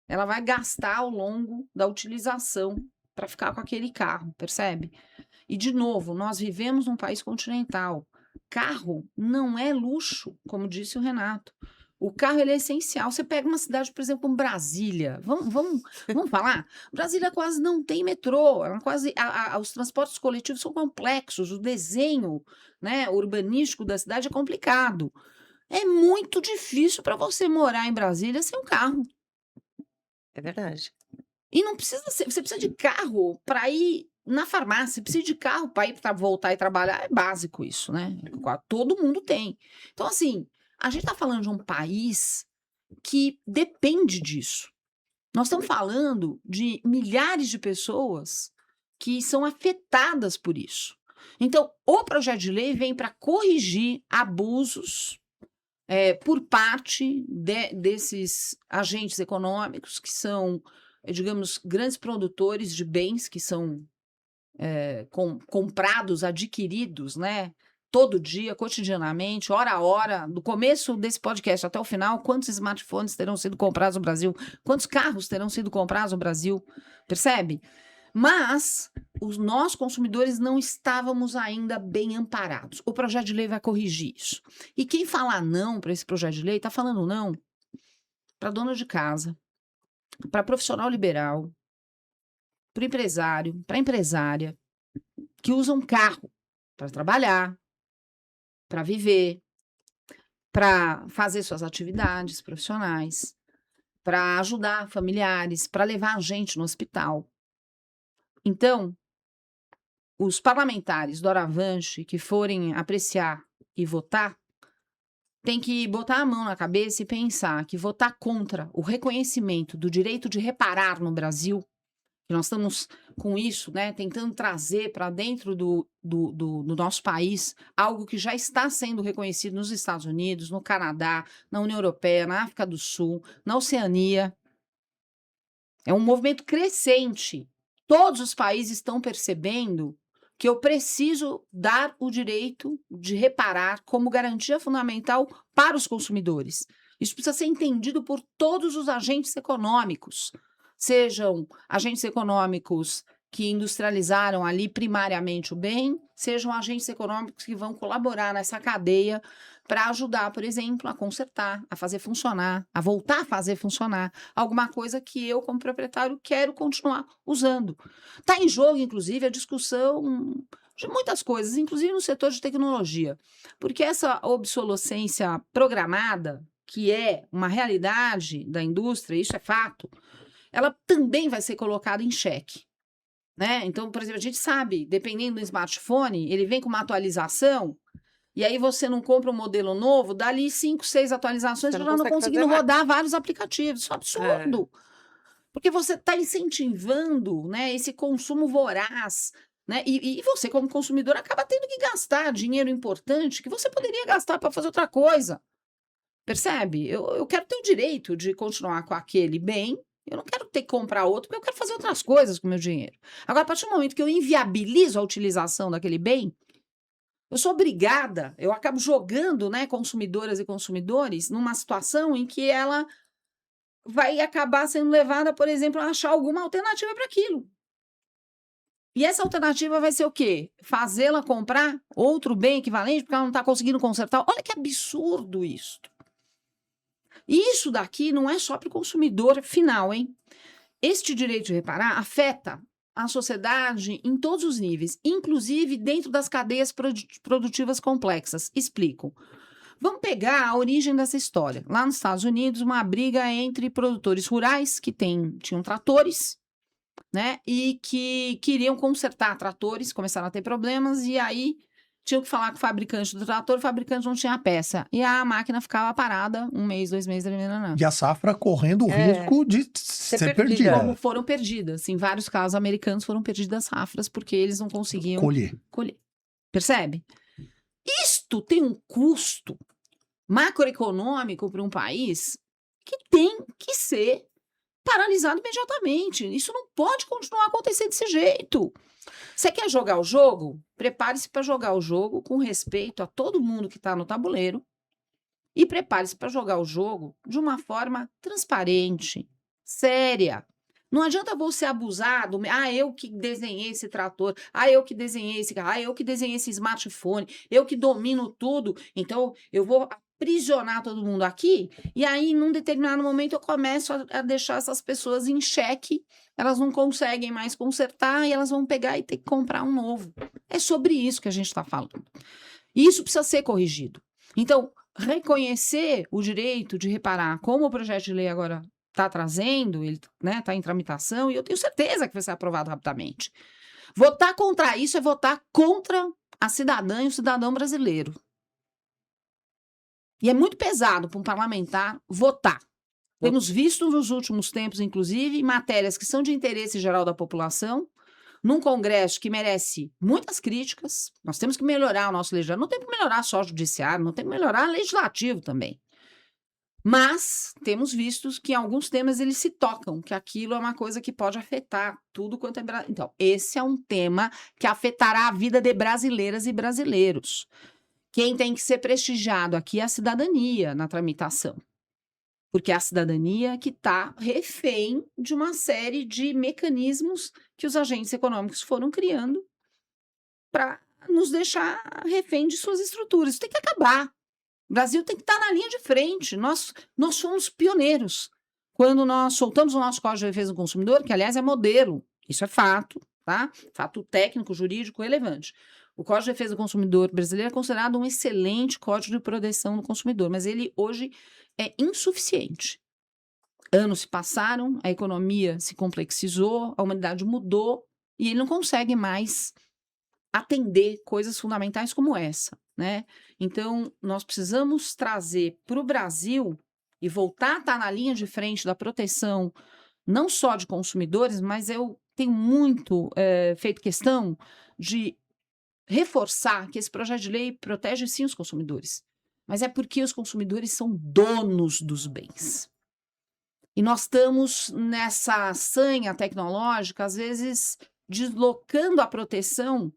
ela vai gastar ao longo da utilização para ficar com aquele carro, percebe? E, de novo, nós vivemos num país continental. Carro não é luxo, como disse o Renato. O carro ele é essencial. Você pega uma cidade, por exemplo, como Brasília. Vamos falar? Brasília quase não tem metrô. Os transportes coletivos são complexos. O desenho, né, urbanístico da cidade é complicado. É muito difícil para você morar em Brasília sem um carro. É verdade. E não precisa ser, você precisa de carro para ir na farmácia, precisa de carro para ir para voltar e trabalhar, é básico isso, né? Todo mundo tem. Então, assim, a gente está falando de um país que depende disso. Nós estamos falando de milhares de pessoas que são afetadas por isso. Então, o projeto de lei vem para corrigir abusos por parte desses agentes econômicos que são, digamos, grandes produtores de bens que são comprados, adquiridos, né? Todo dia, cotidianamente, hora a hora, do começo desse podcast até o final, quantos smartphones terão sido comprados no Brasil? Quantos carros terão sido comprados no Brasil? Percebe? Mas nós, consumidores, não estávamos ainda bem amparados. O projeto de lei vai corrigir isso. E quem falar não para esse projeto de lei, está falando não para dona de casa, para profissional liberal, para o empresário, para a empresária, que usa um carro para trabalhar, para viver, para fazer suas atividades profissionais, para ajudar familiares, para levar a gente no hospital. Então, os parlamentares do Aravante que forem apreciar e votar, tem que botar a mão na cabeça e pensar que votar contra o reconhecimento do direito de reparar no Brasil, que nós estamos com isso, né, tentando trazer para dentro do nosso país algo que já está sendo reconhecido nos Estados Unidos, no Canadá, na União Europeia, na África do Sul, na Oceania. É um movimento crescente. Todos os países estão percebendo que eu preciso dar o direito de reparar como garantia fundamental para os consumidores. Isso precisa ser entendido por todos os agentes econômicos, sejam agentes econômicos que industrializaram ali primariamente o bem, sejam agentes econômicos que vão colaborar nessa cadeia para ajudar, por exemplo, a consertar, a fazer funcionar, a voltar a fazer funcionar alguma coisa que eu, como proprietário, quero continuar usando. Está em jogo, inclusive, a discussão de muitas coisas, inclusive no setor de tecnologia, porque essa obsolescência programada, que é uma realidade da indústria, isso é fato, ela também vai ser colocada em xeque. Né? Então, por exemplo, a gente sabe, dependendo do smartphone, ele vem com uma atualização, e aí você não compra um modelo novo, dali 5, 6 atualizações, você já não conseguindo rodar vários aplicativos. Isso é absurdo. Porque você está incentivando, né, esse consumo voraz. Né? E você, como consumidor, acaba tendo que gastar dinheiro importante que você poderia gastar para fazer outra coisa. Percebe? Eu quero ter o direito de continuar com aquele bem. Eu não quero ter que comprar outro, porque eu quero fazer outras coisas com o meu dinheiro. Agora, a partir do momento que eu inviabilizo a utilização daquele bem, eu sou obrigada, eu acabo jogando, né, consumidoras e consumidores numa situação em que ela vai acabar sendo levada, por exemplo, a achar alguma alternativa para aquilo. E essa alternativa vai ser o quê? Fazê-la comprar outro bem equivalente porque ela não está conseguindo consertar. Olha que absurdo isso. E isso daqui não é só para o consumidor final, hein? Este direito de reparar afeta a sociedade em todos os níveis, inclusive dentro das cadeias produtivas complexas. Explico. Vamos pegar a origem dessa história. Lá nos Estados Unidos, uma briga entre produtores rurais que tinham tratores, né, e que queriam consertar tratores, começaram a ter problemas, e aí tinham que falar com o fabricante do trator, o fabricante não tinha a peça. E a máquina ficava parada 1 mês, 2 meses, E a safra correndo o risco de ser perdida. Como foram perdidas. Em vários casos, americanos foram perdidas safras porque eles não conseguiam colher. Percebe? Isto tem um custo macroeconômico para um país que tem que ser paralisado imediatamente. Isso não pode continuar a acontecer desse jeito. Você quer jogar o jogo? Prepare-se para jogar o jogo com respeito a todo mundo que está no tabuleiro e prepare-se para jogar o jogo de uma forma transparente, séria. Não adianta você abusar do... eu que desenhei esse trator, eu que desenhei esse carro, eu que desenhei esse smartphone, eu que domino tudo, então eu vou aprisionar todo mundo aqui, e aí, num determinado momento, eu começo a deixar essas pessoas em xeque, elas não conseguem mais consertar, e elas vão pegar e ter que comprar um novo. É sobre isso que a gente está falando. E isso precisa ser corrigido. Então, reconhecer o direito de reparar, como o projeto de lei agora está trazendo, ele está em tramitação, e eu tenho certeza que vai ser aprovado rapidamente. Votar contra isso é votar contra a cidadã e o cidadão brasileiro. E é muito pesado para um parlamentar votar. Temos visto nos últimos tempos, inclusive, matérias que são de interesse geral da população, num Congresso que merece muitas críticas. Nós temos que melhorar o nosso legislativo. Não tem que melhorar só o judiciário, não tem que melhorar o legislativo também. Mas temos visto que em alguns temas eles se tocam, que aquilo é uma coisa que pode afetar tudo quanto é... Então, esse é um tema que afetará a vida de brasileiras e brasileiros. Quem tem que ser prestigiado aqui é a cidadania na tramitação. Porque é a cidadania que está refém de uma série de mecanismos que os agentes econômicos foram criando para nos deixar refém de suas estruturas. Isso tem que acabar. O Brasil tem que estar na linha de frente. Nós fomos pioneiros. Quando nós soltamos o nosso Código de Defesa do Consumidor, que, aliás, é modelo. Isso é fato, tá? Fato técnico, jurídico, relevante. O Código de Defesa do Consumidor brasileiro é considerado um excelente código de proteção do consumidor, mas ele hoje é insuficiente. Anos se passaram, a economia se complexizou, a humanidade mudou e ele não consegue mais atender coisas fundamentais como essa, né? Então, nós precisamos trazer para o Brasil e voltar a estar na linha de frente da proteção não só de consumidores, mas eu tenho muito feito questão de reforçar que esse projeto de lei protege sim os consumidores, mas é porque os consumidores são donos dos bens. E nós estamos nessa sanha tecnológica, às vezes deslocando a proteção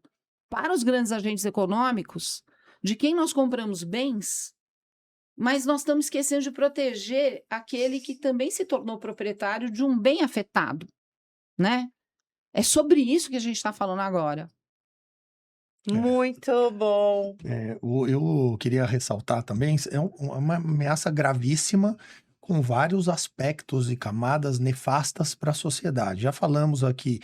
para os grandes agentes econômicos de quem nós compramos bens, mas nós estamos esquecendo de proteger aquele que também se tornou proprietário de um bem afetado, né? É sobre isso que a gente está falando agora. Muito bom. Eu queria ressaltar também, uma ameaça gravíssima com vários aspectos e camadas nefastas para a sociedade. Já falamos aqui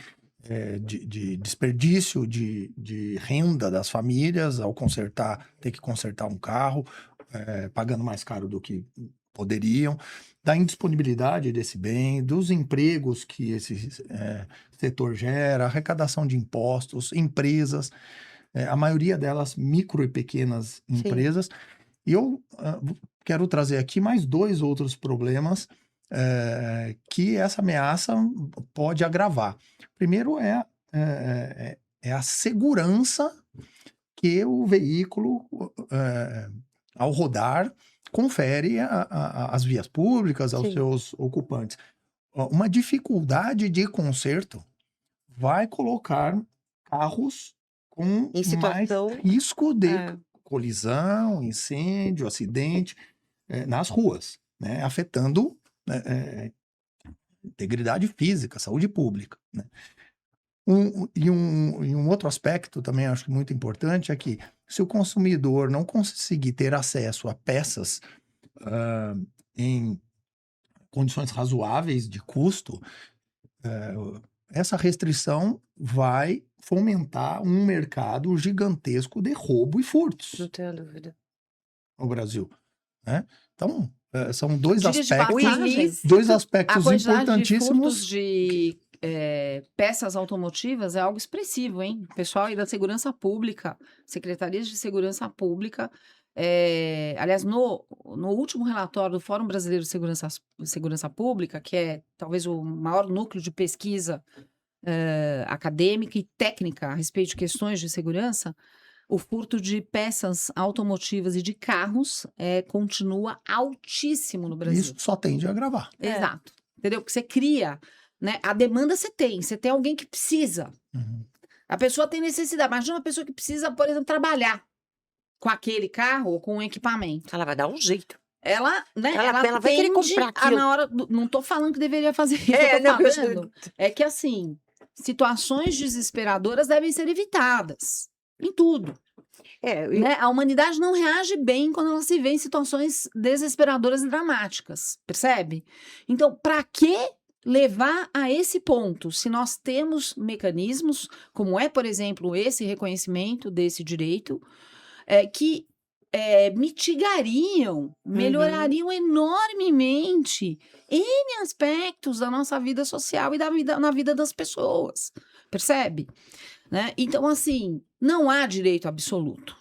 de desperdício de renda das famílias ao ter que consertar um carro, pagando mais caro do que poderiam, da indisponibilidade desse bem, dos empregos que esse setor gera, arrecadação de impostos, empresas, a maioria delas micro e pequenas empresas. E eu quero trazer aqui mais 2 outros problemas que essa ameaça pode agravar. Primeiro é a segurança que o veículo, ao rodar, confere às vias públicas, aos seus ocupantes. Uma dificuldade de conserto vai colocar carros com mais risco de colisão, incêndio, acidente nas ruas, né? Afetando né, integridade física, saúde pública, né? E um outro aspecto também acho que muito importante é que se o consumidor não conseguir ter acesso a peças em condições razoáveis de custo, essa restrição vai fomentar um mercado gigantesco de roubo e Não furtos tenho dúvida. no Brasil, né? Então, são dois Diga de aspectos, passagem, dois a aspectos quantidade de importantíssimos. furtos de peças automotivas é algo expressivo, hein? O pessoal aí da Segurança Pública, Secretarias de Segurança Pública, aliás, no último relatório do Fórum Brasileiro de Segurança Pública, que é talvez o maior núcleo de pesquisa acadêmica e técnica a respeito de questões de segurança, o furto de peças automotivas e de carros continua altíssimo no Brasil. Isso só tende a agravar. Exato. Entendeu? Porque você cria, né? A demanda você tem alguém que precisa. Uhum. A pessoa tem necessidade. Imagina uma pessoa que precisa, por exemplo, trabalhar com aquele carro ou com um equipamento. Ela vai dar um jeito. Ela, né? Ela vai querer tende comprar a, aquilo. na hora não tô falando que deveria fazer isso. É, Eu tô não, eu- falando é que, assim, situações desesperadoras devem ser evitadas. Em tudo. Né? A humanidade não reage bem quando ela se vê em situações desesperadoras e dramáticas, percebe? Então, para que levar a esse ponto, se nós temos mecanismos, como é, por exemplo, esse reconhecimento desse direito, que mitigariam, melhorariam enormemente N aspectos da nossa vida social e na vida das pessoas, percebe? Né? Então, assim, não há direito absoluto.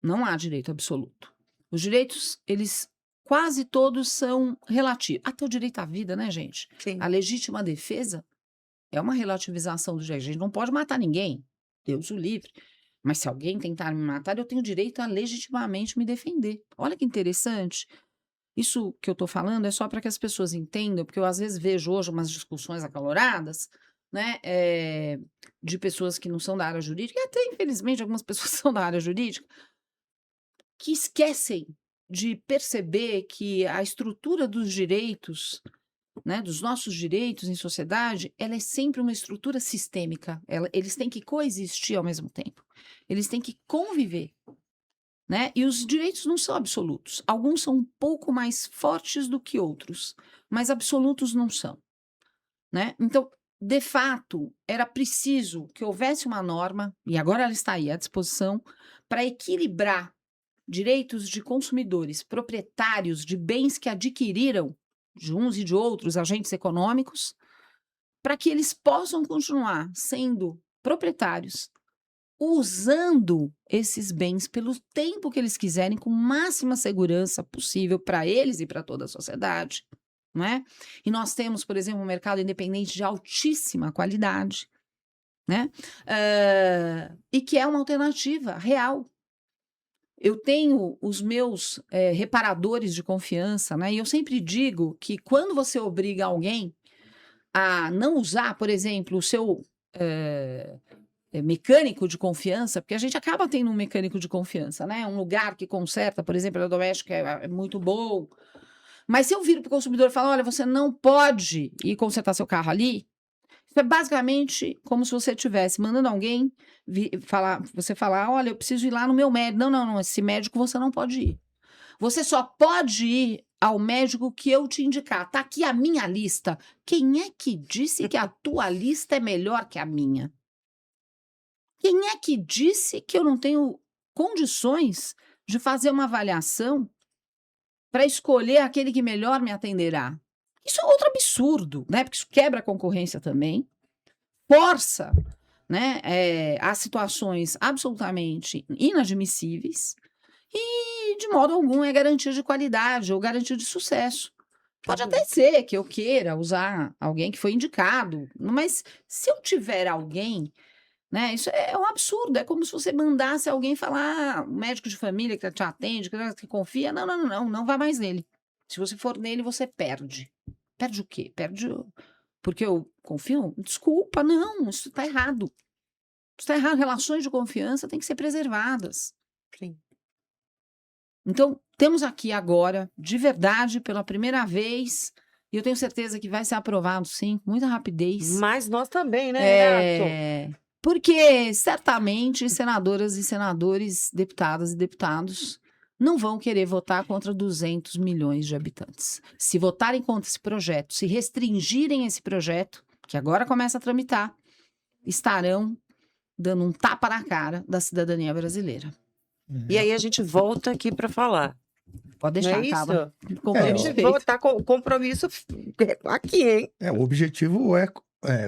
Não há direito absoluto. Os direitos, eles quase todos são relativos. Até o direito à vida, né, gente? Sim. A legítima defesa é uma relativização do direito. A gente não pode matar ninguém. Deus o livre. Mas se alguém tentar me matar, eu tenho direito a legitimamente me defender. Olha que interessante. Isso que eu estou falando é só para que as pessoas entendam, porque eu às vezes vejo hoje umas discussões acaloradas, né, de pessoas que não são da área jurídica, e até, infelizmente, algumas pessoas são da área jurídica, que esquecem de perceber que a estrutura dos direitos, né, dos nossos direitos em sociedade, ela é sempre uma estrutura sistêmica. Eles têm que coexistir ao mesmo tempo. Eles têm que conviver. Né? E os direitos não são absolutos. Alguns são um pouco mais fortes do que outros, mas absolutos não são. Né? Então, de fato, era preciso que houvesse uma norma, e agora ela está aí à disposição, para equilibrar direitos de consumidores, proprietários de bens que adquiriram de uns e de outros agentes econômicos, para que eles possam continuar sendo proprietários, usando esses bens pelo tempo que eles quiserem, com máxima segurança possível para eles e para toda a sociedade, não é? E nós temos, por exemplo, um mercado independente de altíssima qualidade, né? E que é uma alternativa real. Eu tenho os meus reparadores de confiança, né? E eu sempre digo que quando você obriga alguém a não usar, por exemplo, o seu mecânico de confiança, porque a gente acaba tendo um mecânico de confiança, né? Um lugar que conserta, por exemplo, a doméstica é muito bom. Mas se eu viro para o consumidor e falo, olha, você não pode ir consertar seu carro ali, isso é basicamente como se você estivesse mandando alguém falar, olha, eu preciso ir lá no meu médico. Não, esse médico você não pode ir. Você só pode ir ao médico que eu te indicar. Tá aqui a minha lista. Quem é que disse que a tua lista é melhor que a minha? Quem é que disse que eu não tenho condições de fazer uma avaliação para escolher aquele que melhor me atenderá? Isso é outro absurdo, né? Porque isso quebra a concorrência também, força, né, a situações absolutamente inadmissíveis e, de modo algum, é garantia de qualidade ou garantia de sucesso. Pode até ser que eu queira usar alguém que foi indicado, mas se eu tiver alguém, né, isso é um absurdo, é como se você mandasse alguém falar, o médico de família que te atende, que confia, não vá mais nele. Se você for nele, você perde. Perde o quê? Perde porque eu confio? Desculpa, não, isso está errado. Isso está errado. Relações de confiança têm que ser preservadas. Sim. Então, temos aqui agora, de verdade, pela primeira vez, E eu tenho certeza que vai ser aprovado, sim, com muita rapidez. Mas nós também, né, Renato? Porque certamente senadoras e senadores, deputadas e deputados não vão querer votar contra 200 milhões de habitantes. Se votarem contra esse projeto, se restringirem esse projeto, que agora começa a tramitar, estarão dando um tapa na cara da cidadania brasileira. E aí a gente volta aqui para falar. Pode Não deixar, é Carla. isso? A Compromisso gente feito. voltar com compromisso aqui, hein? O objetivo é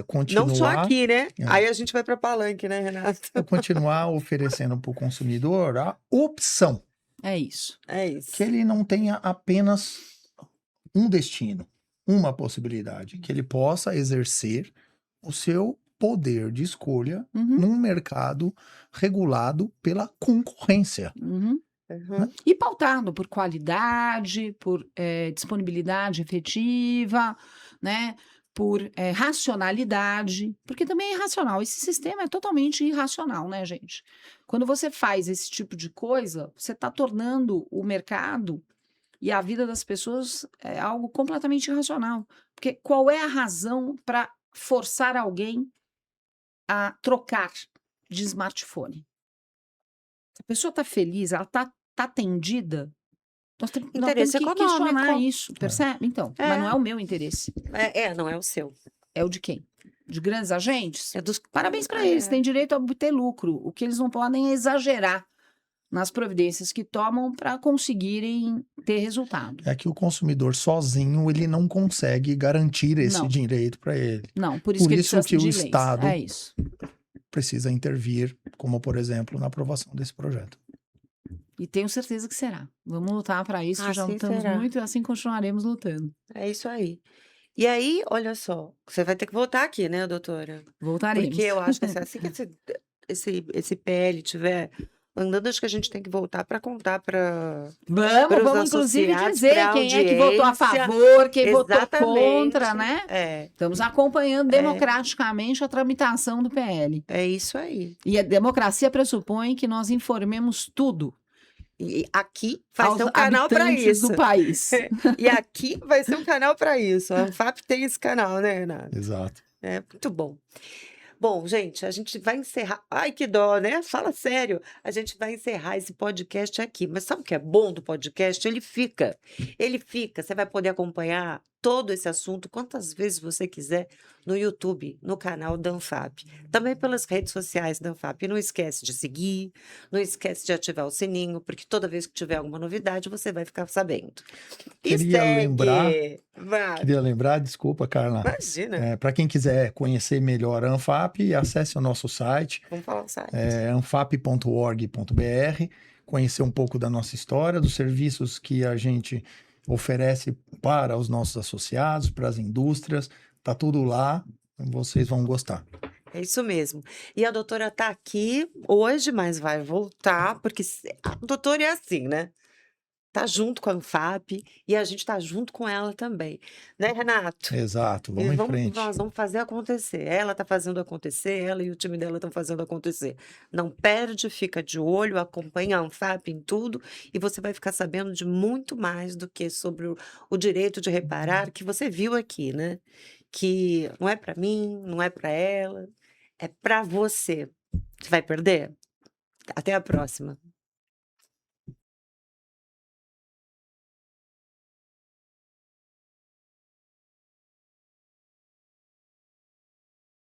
continuar. Não só aqui, né? É. Aí a gente vai para Palanque, né, Renato? É continuar oferecendo para o consumidor a opção, É isso. É isso. que ele não tenha apenas um destino, uma possibilidade, que ele possa exercer o seu poder de escolha Uhum, num mercado regulado pela concorrência. uhum. Uhum. E pautado por qualidade, por disponibilidade efetiva, né? Por racionalidade, porque também é irracional. Esse sistema é totalmente irracional, né, gente? Quando você faz esse tipo de coisa, você está tornando o mercado e a vida das pessoas algo completamente irracional. Porque qual é a razão para forçar alguém a trocar de smartphone? Se a pessoa está feliz, ela está atendida, nós temos Interesse que questionar econômico. isso, percebe? Então, É. mas não é o meu interesse. Não é o seu. É o de quem? De grandes agentes? É dos... Parabéns para eles, têm direito a obter lucro. O que eles não podem é exagerar nas providências que tomam para conseguirem ter resultado. É que o consumidor sozinho ele não consegue garantir esse Não. direito para ele. Não, por isso Por que ele isso precisa que o de leis. Estado- É isso. Precisa intervir, como por exemplo na aprovação desse projeto. E tenho certeza que será. Vamos lutar para isso, já Assim lutamos será. muito e assim continuaremos lutando. É isso aí. E aí, olha só, você vai ter que voltar aqui, né, doutora? Voltaremos. Porque eu acho que assim que esse PL tiver andando, acho que a gente tem que voltar para contar para pros Vamos inclusive associados, dizer pra quem é que votou a audiência. favor, quem votou Exatamente. contra, né? É, Estamos acompanhando democraticamente a tramitação do PL. é isso aí. E a democracia pressupõe que nós informemos tudo E aqui vai aos ser um canal para habitantes isso. do país. E aqui vai ser um canal para isso. A Anfap tem esse canal, né, Renato? Exato. É muito bom. Bom, gente, a gente vai encerrar. Ai, que dó, né? Fala sério. A gente vai encerrar esse podcast aqui. Mas sabe o que é bom do podcast? Ele fica. Ele fica. Você vai poder acompanhar todo esse assunto quantas vezes você quiser no YouTube, no canal da Anfap. Também pelas redes sociais da Anfap. E não esquece de seguir, não esquece de ativar o sininho, porque toda vez que tiver alguma novidade, você vai ficar sabendo. E Queria lembrar- Vai. Queria lembrar, desculpa, Carla, Imagina. para quem quiser conhecer melhor a Anfap, acesse o nosso site, Vamos falar o site. anfap.org.br, conhecer um pouco da nossa história, dos serviços que a gente oferece para os nossos associados, para as indústrias, tá tudo lá, vocês vão gostar. É isso mesmo. E a doutora tá aqui hoje, mas vai voltar, porque a doutora é assim, né? Tá junto com a Anfap e a gente tá junto com ela também. Né, Renato? Exato, E vamos em frente. nós vamos fazer acontecer. Ela tá fazendo acontecer, ela e o time dela estão fazendo acontecer. Não perde, fica de olho, acompanha a Anfap em tudo e você vai ficar sabendo de muito mais do que sobre o direito de reparar que você viu aqui, né? Que não é para mim, não é para ela, é para você. Você vai perder? Até a próxima.